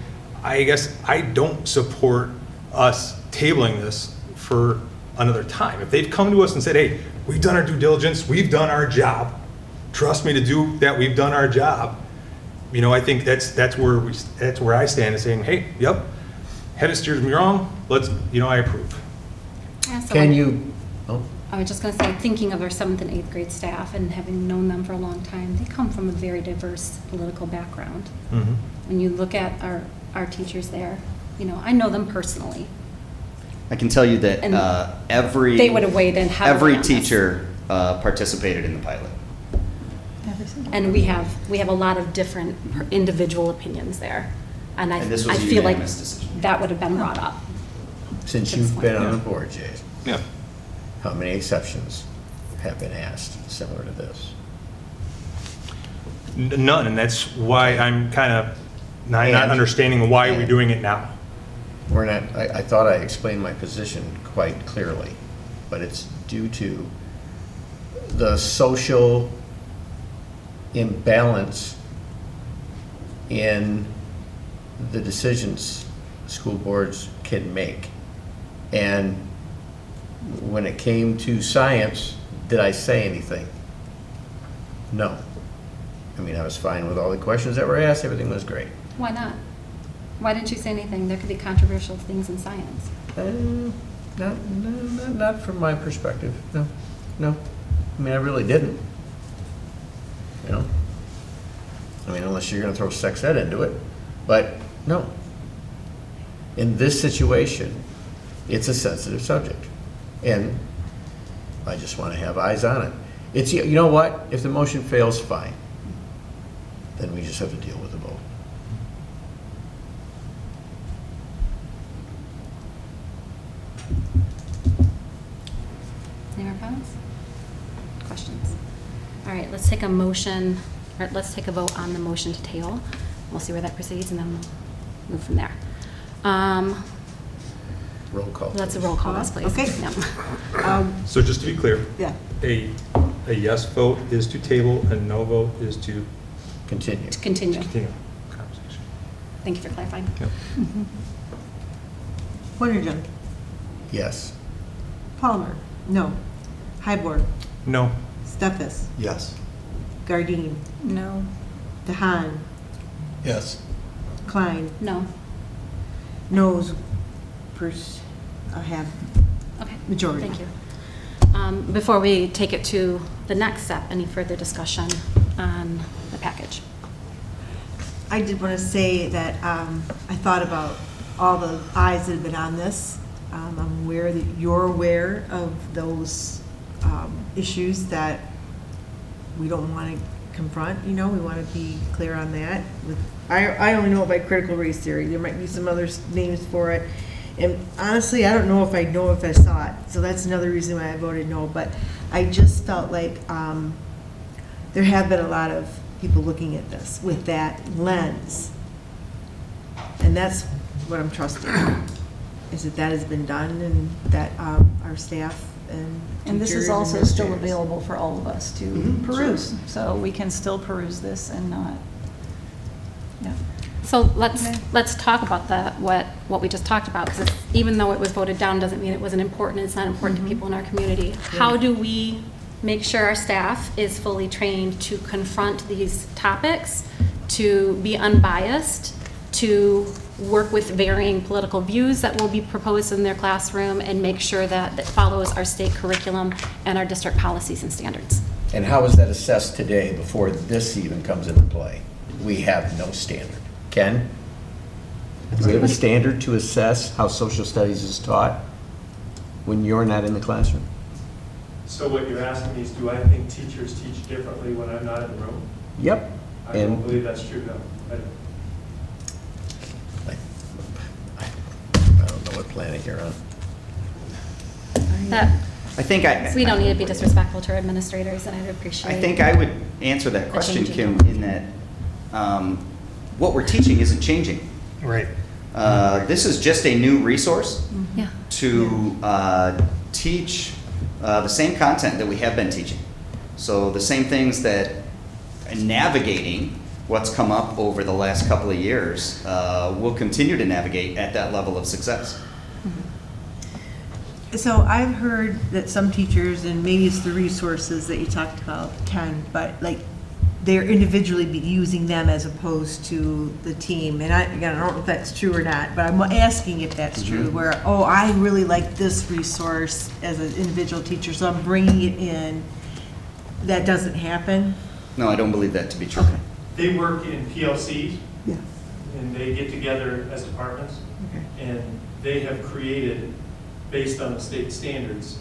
S3: I guess I don't support us tabling this for another time. If they've come to us and said, hey, we've done our due diligence, we've done our job, trust me to do that, we've done our job, I think that's where I stand, is saying, hey, yep, head steers me wrong, let's, I approve.
S1: Yeah, so
S10: can you,
S1: I was just going to say, thinking of our 7th and 8th grade staff and having known them for a long time, they come from a very diverse political background.
S3: Mm-hmm.
S1: When you look at our teachers there, I know them personally.
S8: I can tell you that
S1: And
S8: every
S1: they would have weighed in heavily
S8: every
S1: on this.
S8: teacher participated in the pilot.
S1: And we have a lot of different individual opinions there. And I
S8: And this was a
S1: feel like
S8: unanimous decision.
S1: that would have been brought up.
S10: Since
S1: To this
S10: you've been
S1: point.
S10: on the board, Jay,
S3: Yeah.
S10: how many exceptions have been asked similar to this?
S3: None, and that's why I'm kind of not
S10: And-
S3: understanding why are we
S10: and-
S3: doing it now.
S10: We're not, I thought I explained my position quite clearly, but it's due to the social imbalance in the decisions school boards can make. And when it came to science, did I say anything? No. I mean, I was fine with all the questions that were asked, everything was great.
S1: Why not? Why didn't you say anything? There could be controversial things in science.
S10: Not from my perspective, no, no. I mean, I really didn't. You know? I mean, unless you're gonna throw sex ed into it, but no. In this situation, it's a sensitive subject, and I just wanna have eyes on it. It's, you know what, if the motion fails, fine. Then we just have to deal with the vote.
S1: Any more comments? Questions? All right, let's take a motion, or let's take a vote on the motion to table. We'll see where that proceeds, and then we'll move from there.
S10: Roll call.
S1: Let's
S10: please.
S1: roll call this, please.
S2: Okay.
S1: Yeah.
S3: So just to be clear,
S2: Yeah.
S3: a yes vote is to table, a no vote is to
S10: Continue.
S1: To continue.
S3: continue conversation.
S1: Thank you for clarifying.
S3: Yep.
S2: Winergen,
S10: Yes.
S2: Palmer, no. Hyborg,
S3: No.
S2: Steffes,
S5: Yes.
S2: Gardine,
S4: No.
S2: DeHaan,
S6: Yes.
S2: Klein,
S1: No?
S2: Noes, have
S1: Okay.
S2: majority.
S1: Thank you. Before we take it to the next step, any further discussion on the package?
S2: I did want to say that I thought about all the eyes that have been on this. I'm aware that you're aware of those issues that we don't want to confront, we want to be clear on that. I only know it by critical race theory. There might be some other names for it. And honestly, I don't know if I saw it. So that's another reason why I voted no. But I just felt like there have been a lot of people looking at this with that lens. And that's what I'm trusting, is that has been done and that our staff and
S4: And this
S2: teachers
S4: is
S2: and
S4: also still
S2: administrators-
S4: available for all of us to
S2: Mhm.
S4: peruse. So we can still peruse this and not, yeah.
S1: So let's
S4: Okay.
S1: talk about what we just talked about, because even though it was voted down, doesn't mean it wasn't important, it's not important to people in our community. How do we make sure our staff is fully trained to confront these topics, to be unbiased, to work with varying political views that will be proposed in their classroom, and make sure that it follows our state curriculum and our district policies and standards?
S10: And how is that assessed today before this even comes into play? We have no standard. Ken? Do we have a standard to assess how social studies is taught when you're not in the classroom?
S9: So what you're asking me is, do I think teachers teach differently when I'm not in the room?
S10: Yep.
S9: I don't
S10: And
S9: believe that's true, no. I don't.
S10: I don't know what planet you're on.
S1: That,
S8: I think
S1: we don't need to be disrespectful to our administrators, and I'd appreciate.
S8: I think I would answer that question,
S1: changing
S8: Kim, in that what we're teaching isn't changing.
S3: Right.
S8: This is just a new resource
S1: Yeah.
S8: to teach the same content that we have been teaching. So the same things that navigating what's come up over the last couple of years, we'll continue to navigate at that level of success.
S2: So I've heard that some teachers, and maybe it's the resources that you talked about, Ken, but like they're individually be using them as opposed to the team. And I don't know if that's true or not, but I'm asking if that's true, where, I really like this resource as an individual teacher, so I'm bringing it in. That doesn't happen?
S8: No, I don't believe that to be true.
S2: Okay.
S9: They work in PLCs,
S2: Yeah.
S9: and they get together as departments,
S2: Okay.
S9: and they have created based on the state standards,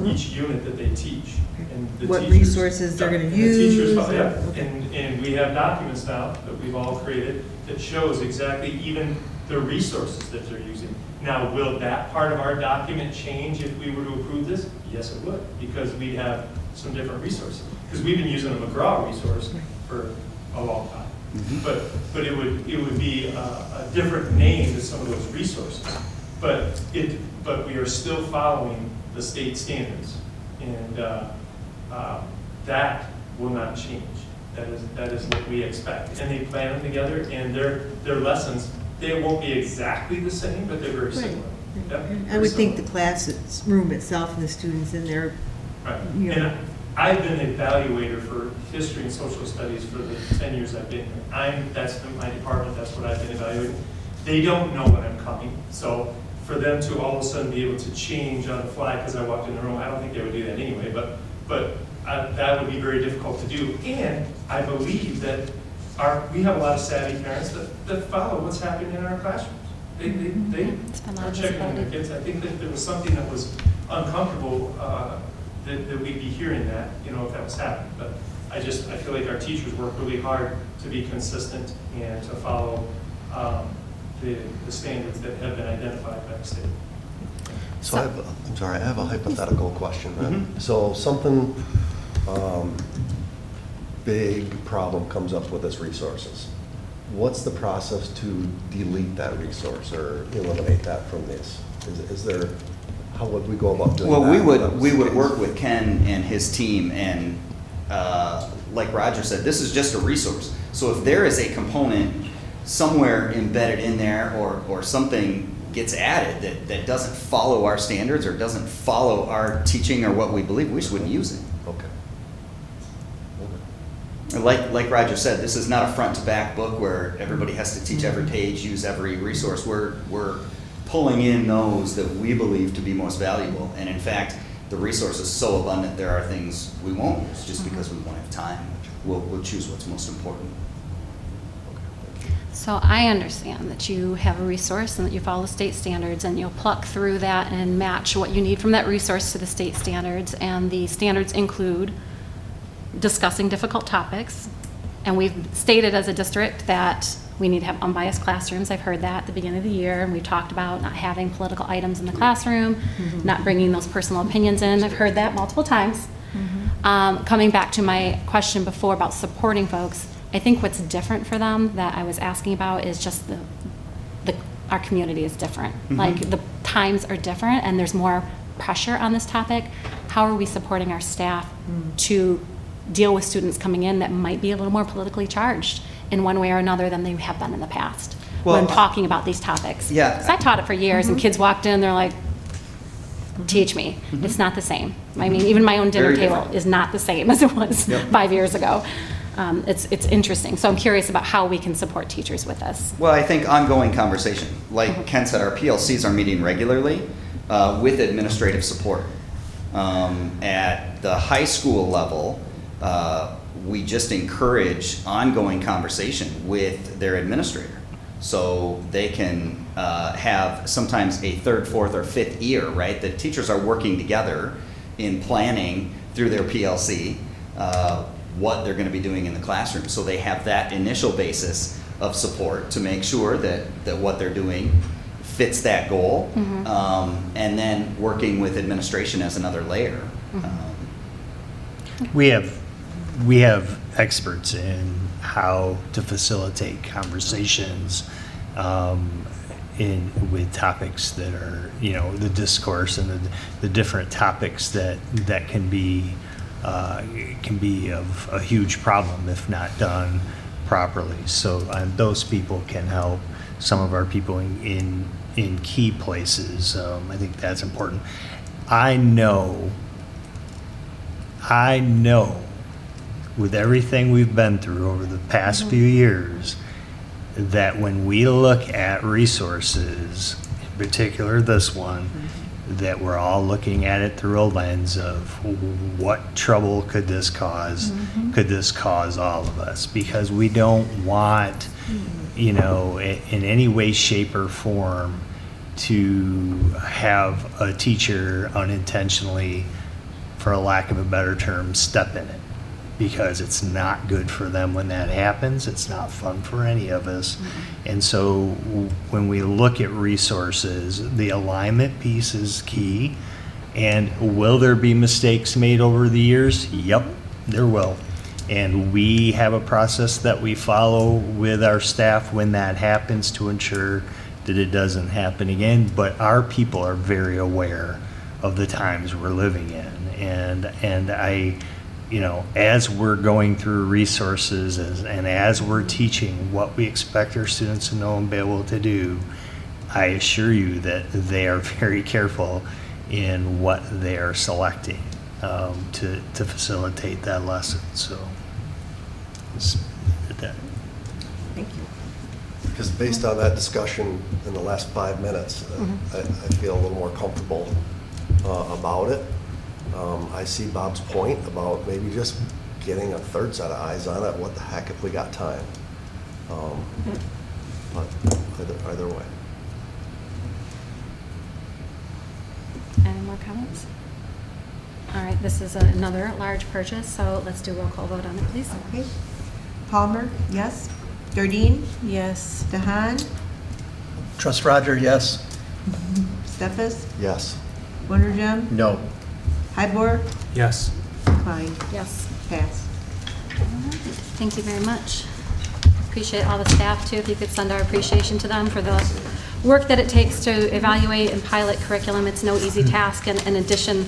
S9: each unit that they teach. And the
S2: What
S9: teachers-
S2: resources they're gonna
S9: and the teachers
S2: use,
S9: follow- Yeah,
S2: okay.
S9: and we have documents now that we've all created that shows exactly even the resources that they're using. Now, will that part of our document change if we were to approve this? Yes, it would, because we have some different resources. Because we've been using a McGraw resource for a long time. But it would be a different name to some of those resources. But we are still following the state standards. And that will not change. That is what we expect. And they plan them together, and their lessons, they won't be exactly the same, but they're very similar. Yep,
S2: I
S9: very
S2: would think the
S9: similar.
S2: classroom itself and the students in there,
S9: Right.
S2: you know.
S9: And I've been an evaluator for history and social studies for the 10 years I've been here. That's my department, that's what I've been evaluating. They don't know when I'm coming, so for them to all of a sudden be able to change on the fly because I walked in the room, I don't think they would do that anyway, but that would be very difficult to do. And I believe that we have a lot of savvy parents that follow what's happening in our classrooms. They
S1: Spend a lot
S9: are
S1: of
S9: checking on their
S1: visibility.
S9: kids. I think that there was something that was uncomfortable, that we'd be hearing that, if that was happening. But I feel like our teachers work really hard to be consistent and to follow the standards that have been identified by the state.
S5: So I have a hypothetical question then.
S8: Mhm.
S5: So something, big problem comes up with this resources. What's the process to delete that resource or eliminate that from this? Is there, how would we go about doing that?
S8: Well, we
S5: if that was
S8: would
S5: the case?
S8: work with Ken and his team, and like Roger said, this is just a resource. So if there is a component somewhere embedded in there, or something gets added that doesn't follow our standards or doesn't follow our teaching or what we believe, we just wouldn't use it.
S5: Okay.
S8: And like Roger said, this is not a front to back book where everybody has to teach every page, use every resource. We're pulling in those that we believe to be most valuable. And in fact, the resource is so abundant, there are things we won't use just because we won't have time. We'll choose what's most important.
S1: So I understand that you have a resource and that you follow state standards, and you'll pluck through that and match what you need from that resource to the state standards. And the standards include discussing difficult topics. And we've stated as a district that we need to have unbiased classrooms. I've heard that at the beginning of the year, and we talked about not having political items in the classroom, not bringing those personal opinions in. I've heard that multiple times. Coming back to my question before about supporting folks, I think what's different for them that I was asking about is just our community is different. Like the times are different, and there's more pressure on this topic. How are we supporting our staff to deal with students coming in that might be a little more politically charged in one way or another than they have been in the past when talking about these topics?
S8: Yeah.
S1: 'Cause I taught it for years, and kids walked in, they're like, teach me. It's not the same. I mean, even my own dinner
S8: Very
S1: table
S8: different.
S1: is not the same as it was
S8: Yep.
S1: 5 years ago. It's interesting. So I'm curious about how we can support teachers with this.
S8: Well, I think ongoing conversation. Like Ken said, our PLCs are meeting regularly with administrative support. At the high school level, we just encourage ongoing conversation with their administrator. So they can have sometimes a third, fourth, or fifth ear, right? The teachers are working together in planning through their PLC what they're going to be doing in the classroom. So they have that initial basis of support to make sure that what they're doing fits that goal. And then working with administration as another layer.
S7: We have experts in how to facilitate conversations with topics that are, the discourse and the different topics that can be of a huge problem if not done properly. So those people can help some of our people in key places. I think that's important. I know with everything we've been through over the past few years, that when we look at resources, in particular this one, that we're all looking at it through a lens of what trouble could this cause? Could this cause all of us? Because we don't want, in any way, shape, or form to have a teacher unintentionally, for a lack of a better term, step in it, because it's not good for them when that happens. It's not fun for any of us. And so when we look at resources, the alignment piece is key. And will there be mistakes made over the years? Yep, there will. And we have a process that we follow with our staff when that happens to ensure that it doesn't happen again. But our people are very aware of the times we're living in. And I, you know, as we're going through resources and as we're teaching what we expect our students to know and be able to do, I assure you that they are very careful in what they are selecting to facilitate that lesson. So, let's leave it at that.
S2: Thank you.
S5: Because based on that discussion in the last 5 minutes, I feel a little more comfortable about it. I see Bob's point about maybe just getting a third set of eyes on it. What the heck if we got time? But either way.
S1: Any more comments? All right, this is another large purchase, so let's do a roll call vote on it, please.
S2: Okay. Palmer, yes. Dardine,
S4: Yes.
S2: DeHaan,
S6: Trust Roger, yes.
S2: Stefas,
S5: Yes.
S2: Wondergem,
S10: No.
S2: Hybor,
S3: Yes.
S2: Klein.
S1: Yes.
S2: Pass.
S1: Thank you very much. Appreciate all the staff too. If you could send our appreciation to them for the work that it takes to evaluate and pilot curriculum. It's no easy task, and in addition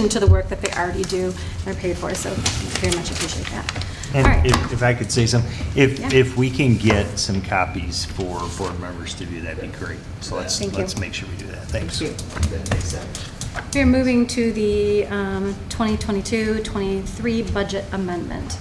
S1: to the work that they already do, they're paid for. So very much appreciate that.
S7: And
S1: All right.
S7: if I could say something,
S1: Yeah.
S7: if we can get some copies for board members to do, that'd be great. So let's
S1: Thank you.
S7: make sure we do that. Thanks.
S1: We're moving to the 2022-23 budget amendment.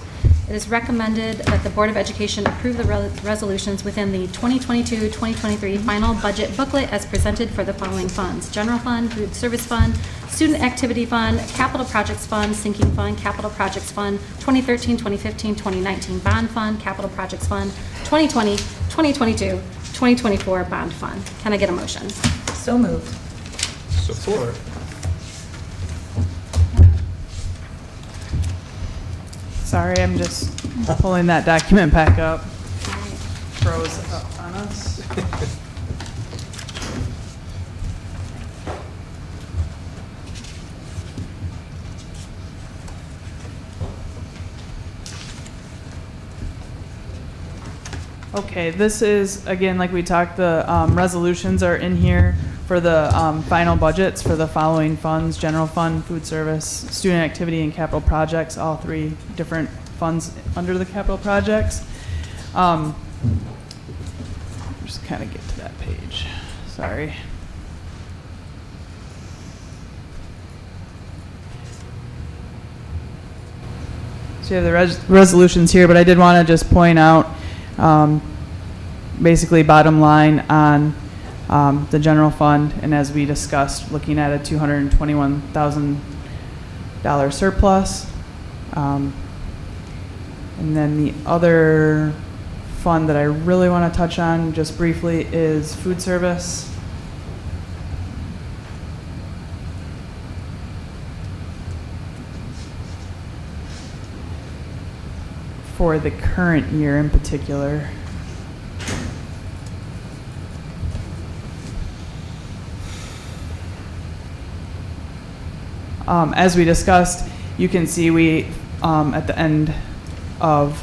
S1: It is recommended that the Board of Education approve the resolutions within the 2022-2023 final budget booklet as presented for the following funds: General Fund, Food Service Fund, Student Activity Fund, Capital Projects Fund, Sinking Fund, Capital Projects Fund, 2013, 2015, 2019 Bond Fund, Capital Projects Fund, 2020, 2022, 2024 Bond Fund. Can I get a motion?
S4: So moved.
S3: Support.
S11: Sorry, I'm just pulling that document back up.
S1: All right.
S11: Froze up on us. Okay, this is, again, like we talked, the resolutions are in here for the final budgets for the following funds: General Fund, Food Service, Student Activity, and Capital Projects, all three different funds under the capital projects. Just kind of get to that page, sorry. So you have the resolutions here, but I did want to just point out basically bottom line on the general fund, and as we discussed, looking at a $221,000 surplus. And then the other fund that I really want to touch on just briefly is food service. For the current year in particular. As we discussed, you can see we, at the end of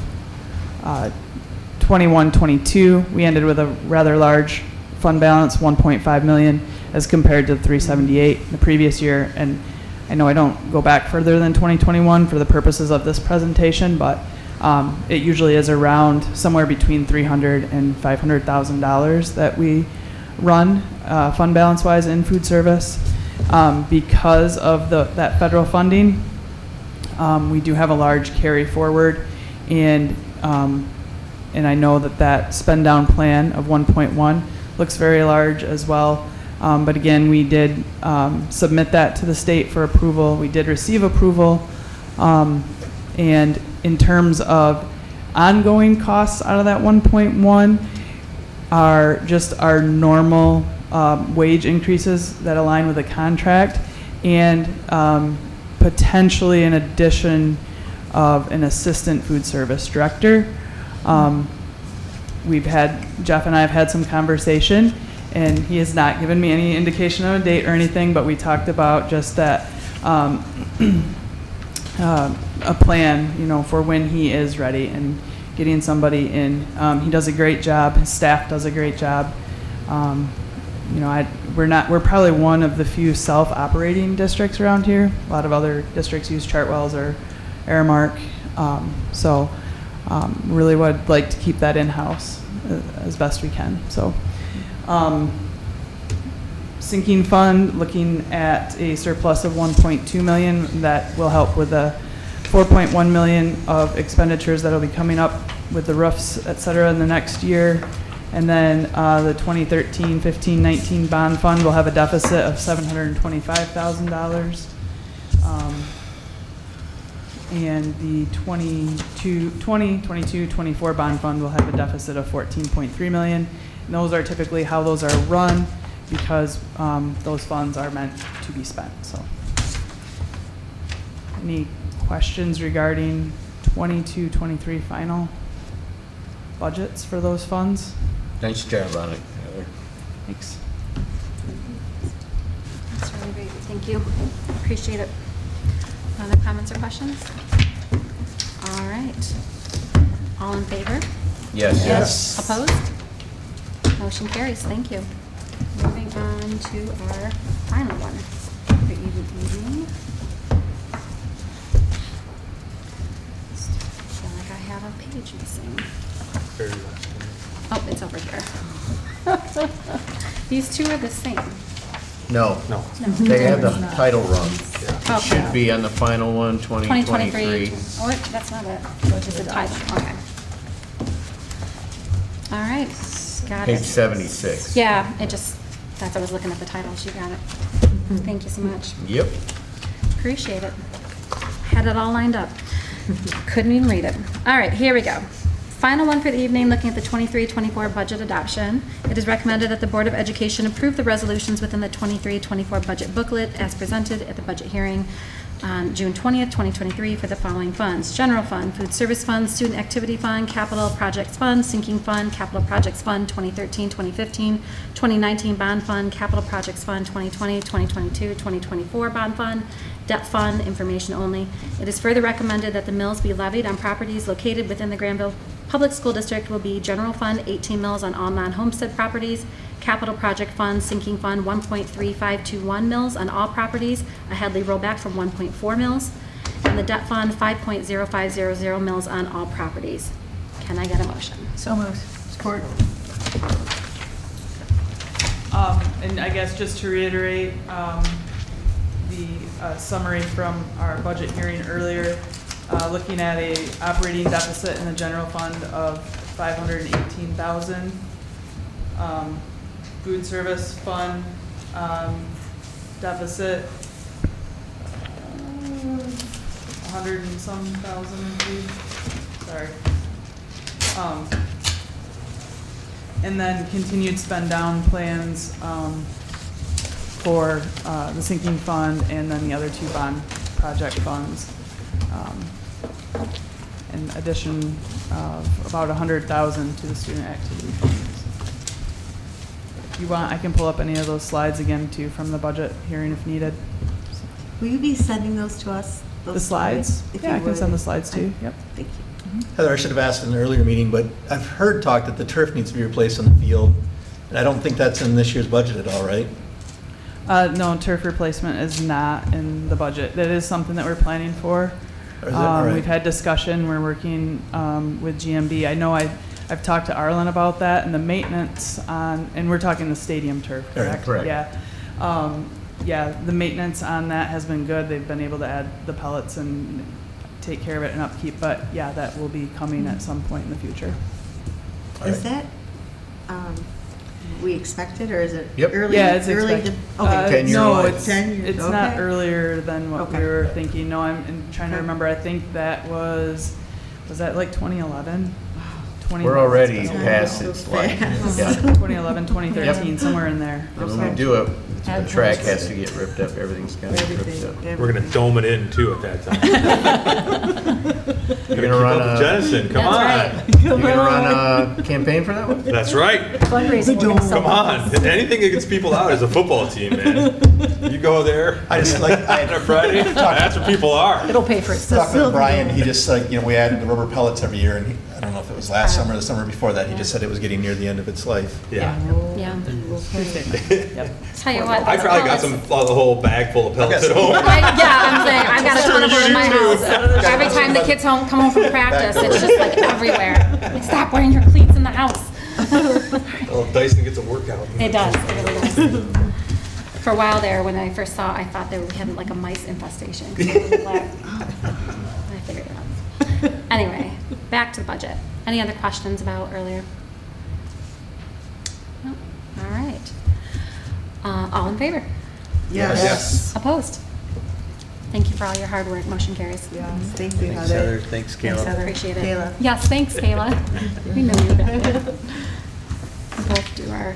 S11: 21-22, we ended with a rather large fund balance, 1.5 million, as compared to 378 the previous year. And I know I don't go back further than 2021 for the purposes of this presentation, but it usually is around somewhere between $300,000 and $500,000 that we run fund balance wise in food service. Because of that federal funding, we do have a large carry forward, and I know that spend down plan of 1.1 looks very large as well. But again, we did submit that to the state for approval. We did receive approval, and in terms of ongoing costs out of that 1.1, are just our normal wage increases that align with the contract, and potentially an addition of an assistant food service director. Jeff and I have had some conversation, and he has not given me any indication of a date or anything, but we talked about just that a plan, for when he is ready and getting somebody in. He does a great job. His staff does a great job. We're probably one of the few self-operating districts around here. A lot of other districts use Chartwell's or Aramark. Really would like to keep that in-house as best we can. So, sinking fund, looking at a surplus of 1.2 million. That will help with the 4.1 million of expenditures that will be coming up with the roofs, et cetera, in the next year. And then the 2013, 15, 19 bond fund will have a deficit of $725,000. And the 22, 24 bond fund will have a deficit of 14.3 million. And those are typically how those are run, because those funds are meant to be spent. So, any questions regarding 22, 23 final budgets for those funds?
S10: Nice job on it, Heather.
S11: Thanks.
S1: That's really great. Thank you. Appreciate it. Other comments or questions? All right. All in favor?
S10: Yes.
S1: Yes. Opposed? Motion carries. Thank you. Moving on to our final one for evening. Feel like I have a page missing.
S3: Very last one.
S1: Oh, it's over here. These two are the same.
S10: No,
S3: No.
S10: they have the title wrong.
S1: Okay.
S10: It should be on the final one, 2023.
S1: Oh, that's not it. It's the title. Okay. All right. Got it.
S10: Page 76.
S1: Yeah, that's I was looking at the titles. You got it. Thank you so much.
S10: Yep.
S1: Appreciate it. Had it all lined up. Couldn't even read it. All right, here we go. Final one for the evening, looking at the 23-24 budget adoption. It is recommended that the Board of Education approve the resolutions within the 23-24 budget booklet as presented at the budget hearing on June 20th, 2023 for the following funds: General Fund, Food Service Fund, Student Activity Fund, Capital Projects Fund, Sinking Fund, Capital Projects Fund 2013, 2015, 2019 Bond Fund, Capital Projects Fund 2020, 2022, 2024 Bond Fund, Debt Fund, information only. It is further recommended that the mills be levied on properties located within the Grandville Public School District will be General Fund, 18 mills on all non-homestead properties, Capital Project Fund, Sinking Fund, 1.3521 mills on all properties, a Headley rollback from 1.4 mills, and the Debt Fund, 5.0500 mills on all properties. Can I get a motion?
S4: So moved.
S2: Support.
S11: And I guess just to reiterate, the summary from our budget hearing earlier, looking at a operating deficit in the general fund of 518,000. Food service fund deficit 100 and some thousand in food. Sorry. And then continued spend down plans for the sinking fund and then the other two bond project funds. An addition of about 100,000 to the student activity funds. If you want, I can pull up any of those slides again too from the budget hearing if needed.
S2: Will you be sending those to us? those
S11: The slides?
S2: If
S11: Yeah,
S2: you
S11: I can
S2: would?
S11: send the slides too. Yep.
S2: Thank you.
S6: Heather, I should have asked in an earlier meeting, but I've heard talk that the turf needs to be replaced on the field, and I don't think that's in this year's budget at all, right?
S11: No, turf replacement is not in the budget. That is something that we're planning for.
S6: Or is it? All right.
S11: We've had discussion, we're working with GMB. I know I've talked to Arlen about that, and the maintenance on, and we're talking the stadium turf, correct?
S10: Correct.
S11: Yeah. Yeah, the maintenance on that has been good. They've been able to add the pellets and take care of it and upkeep, but yeah, that will be coming at some point in the future.
S2: Is that, we expected, or is it
S10: Yep.
S2: early?
S11: Yeah, it's
S2: early
S11: expected.
S2: to- Okay.
S10: 10-year
S11: No,
S10: life.
S11: it's,
S2: 10 years,
S11: it's not
S2: okay.
S11: earlier than what we
S2: Okay.
S11: were thinking. No, I'm trying to
S2: Okay.
S11: remember. I think that was that like 2011? 20.
S6: We're already
S11: It's been a
S6: past
S11: while.
S6: its life.
S2: Fast.
S6: Yeah.
S11: 2011, 2013, somewhere in there.
S6: And when we do it, the track has to get ripped up, everything's got to get ripped up.
S3: We're gonna dome it in too at that time.
S6: You're gonna run a,
S3: Jennison, come
S1: That's
S3: on.
S1: right.
S6: you're gonna run a campaign for that one?
S3: That's right.
S4: Fundraising, we're gonna sell
S3: Come on. Anything that gets people out is a football team, man. You go there.
S6: I just like,
S3: On a Friday, that's where people are.
S4: It'll pay for itself.
S6: Talking to Brian, he just like, we added the rubber pellets every year, and I don't know if it was last summer or the summer before that, he just said it was getting near the end of its life.
S3: Yeah.
S1: Yeah.
S11: Yep.
S1: Tell you what.
S3: I probably got a whole bag full of pellets at home.
S1: I'm saying, I've got a ton of them in my
S3: You
S1: house.
S3: too.
S1: Every time the kids come home from practice, it's just like everywhere. Like, stop wearing your cleats in the house.
S3: Oh, Dyson gets a workout.
S1: It does, it really does. For a while there, when I first saw it, I thought we had like a mice infestation. 'Cause it was black. I figured it out. Anyway, back to the budget. Any other questions about earlier? No? All right. All in favor?
S2: Yes.
S1: Opposed? Thank you for all your hard work. Motion carries.
S2: Yes, thank you,
S7: Thanks,
S2: Heather.
S7: Heather. Thanks, Kayla.
S1: Appreciate it.
S2: Kayla.
S1: Yes, thanks, Kayla. We know you. We both do our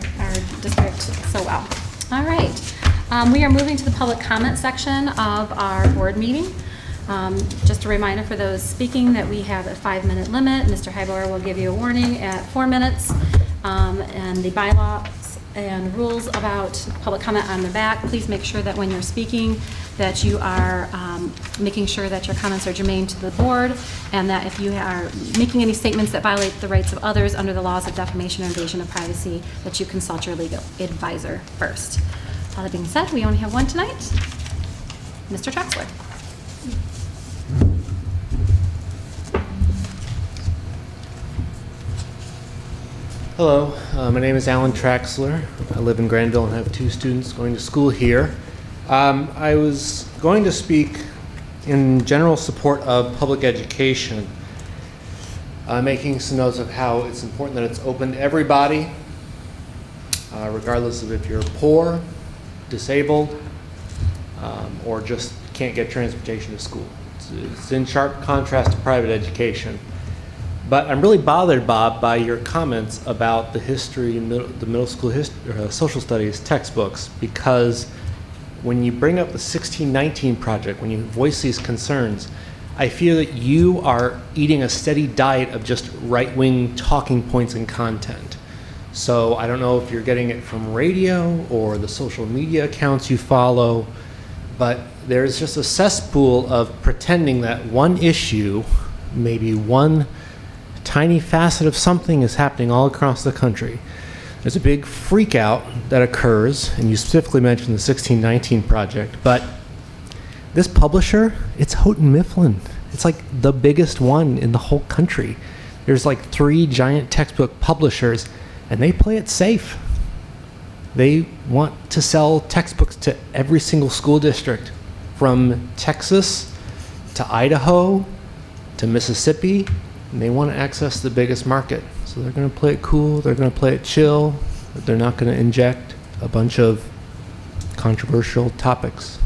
S1: district so well. All right. We are moving to the public comment section of our board meeting. Just a reminder for those speaking that we have a 5-minute limit. Mr. Highbauer will give you a warning at 4 minutes. And the bylaws and rules about public comment on the back. Please make sure that when you're speaking that you are making sure that your comments are germane to the board, and that if you are making any statements that violate the rights of others under the laws of defamation or invasion of privacy, that you consult your legal advisor first. All that being said, we only have one tonight. Mr. Traxler.
S12: Hello, my name is Alan Traxler. I live in Grandville and have 2 students going to school here. I was going to speak in general support of public education, making some notes of how it's important that it's open to everybody, regardless of if you're poor, disabled, or just can't get transportation to school. It's in sharp contrast to private education. But I'm really bothered, Bob, by your comments about the history, the middle school social studies textbooks, because when you bring up the 1619 project, when you voice these concerns, I feel that you are eating a steady diet of just right-wing talking points and content. So I don't know if you're getting it from radio or the social media accounts you follow, but there's just a cesspool of pretending that one issue, maybe one tiny facet of something, is happening all across the country. There's a big freak out that occurs, and you specifically mentioned the 1619 project, but this publisher, it's Houghton Mifflin. It's like the biggest one in the whole country. There's like 3 giant textbook publishers, and they play it safe. They want to sell textbooks to every single school district, from Texas to Idaho to Mississippi, and they want to access the biggest market. So they're going to play it cool, they're going to play it chill, but they're not going to inject a bunch of controversial topics.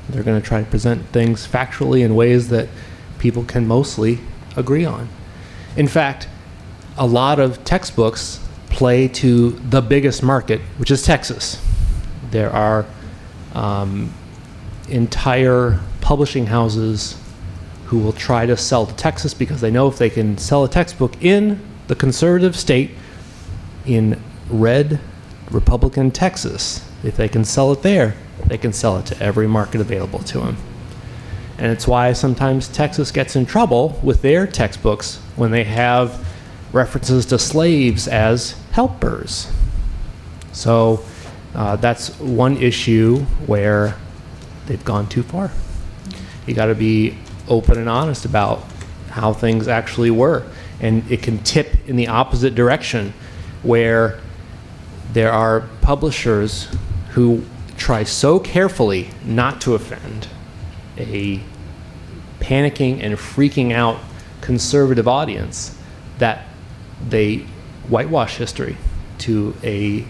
S12: They're going to try to present things factually in ways that people can mostly agree on. In fact, a lot of textbooks play to the biggest market, which is Texas. There are entire publishing houses who will try to sell to Texas because they know if they can sell a textbook in the conservative state, in red Republican Texas, if they can sell it there, they can sell it to every market available to them. And it's why sometimes Texas gets in trouble with their textbooks when they have references to slaves as helpers. So that's one issue where they've gone too far. You got to be open and honest about how things actually were. And it can tip in the opposite direction, where there are publishers who try so carefully not to offend a panicking and freaking out conservative audience that they whitewash history to a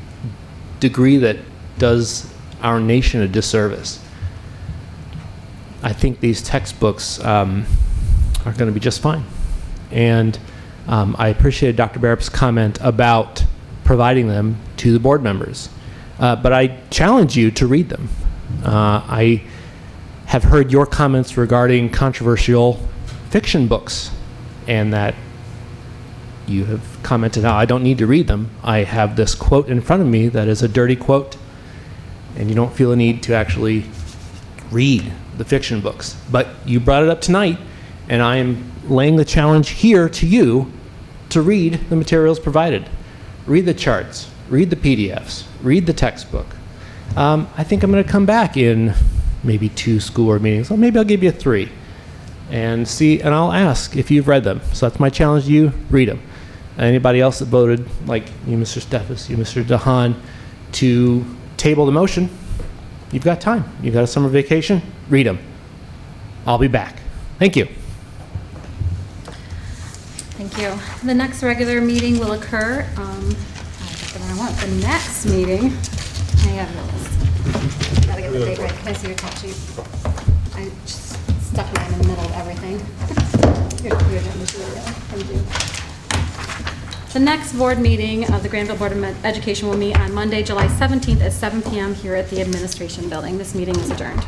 S12: degree that does our nation a disservice. I think these textbooks are going to be just fine. And
S13: I appreciated Dr. Barrett's comment about providing them to the board members. But I challenge you to read them. I have heard your comments regarding controversial fiction books, and that you have commented how I don't need to read them. I have this quote in front of me that is a dirty quote, and you don't feel a need to actually read the fiction books. But you brought it up tonight, and I am laying the challenge here to you to read the materials provided. Read the charts, read the PDFs, read the textbook. I think I'm going to come back in maybe 2 school board meetings, or maybe I'll give you 3, and see, and I'll ask if you've read them. So that's my challenge to you, read them. Anybody else that voted, like you, Mr. Steffes, you, Mr. DeHaan, to table the motion, you've got time. You've got a summer vacation, read them. I'll be back. Thank you.
S1: Thank you. The next regular meeting will occur, I got the wrong one. The next meeting, I have this. Gotta get the date right. Can I see your top sheet? I just stuck mine in the middle of everything. Your agenda sheet, yeah. Thank you. The next board meeting of the Grandville Board of Education will meet on Monday, July 17th at 7 p.m. here at the Administration Building. This meeting is adjourned.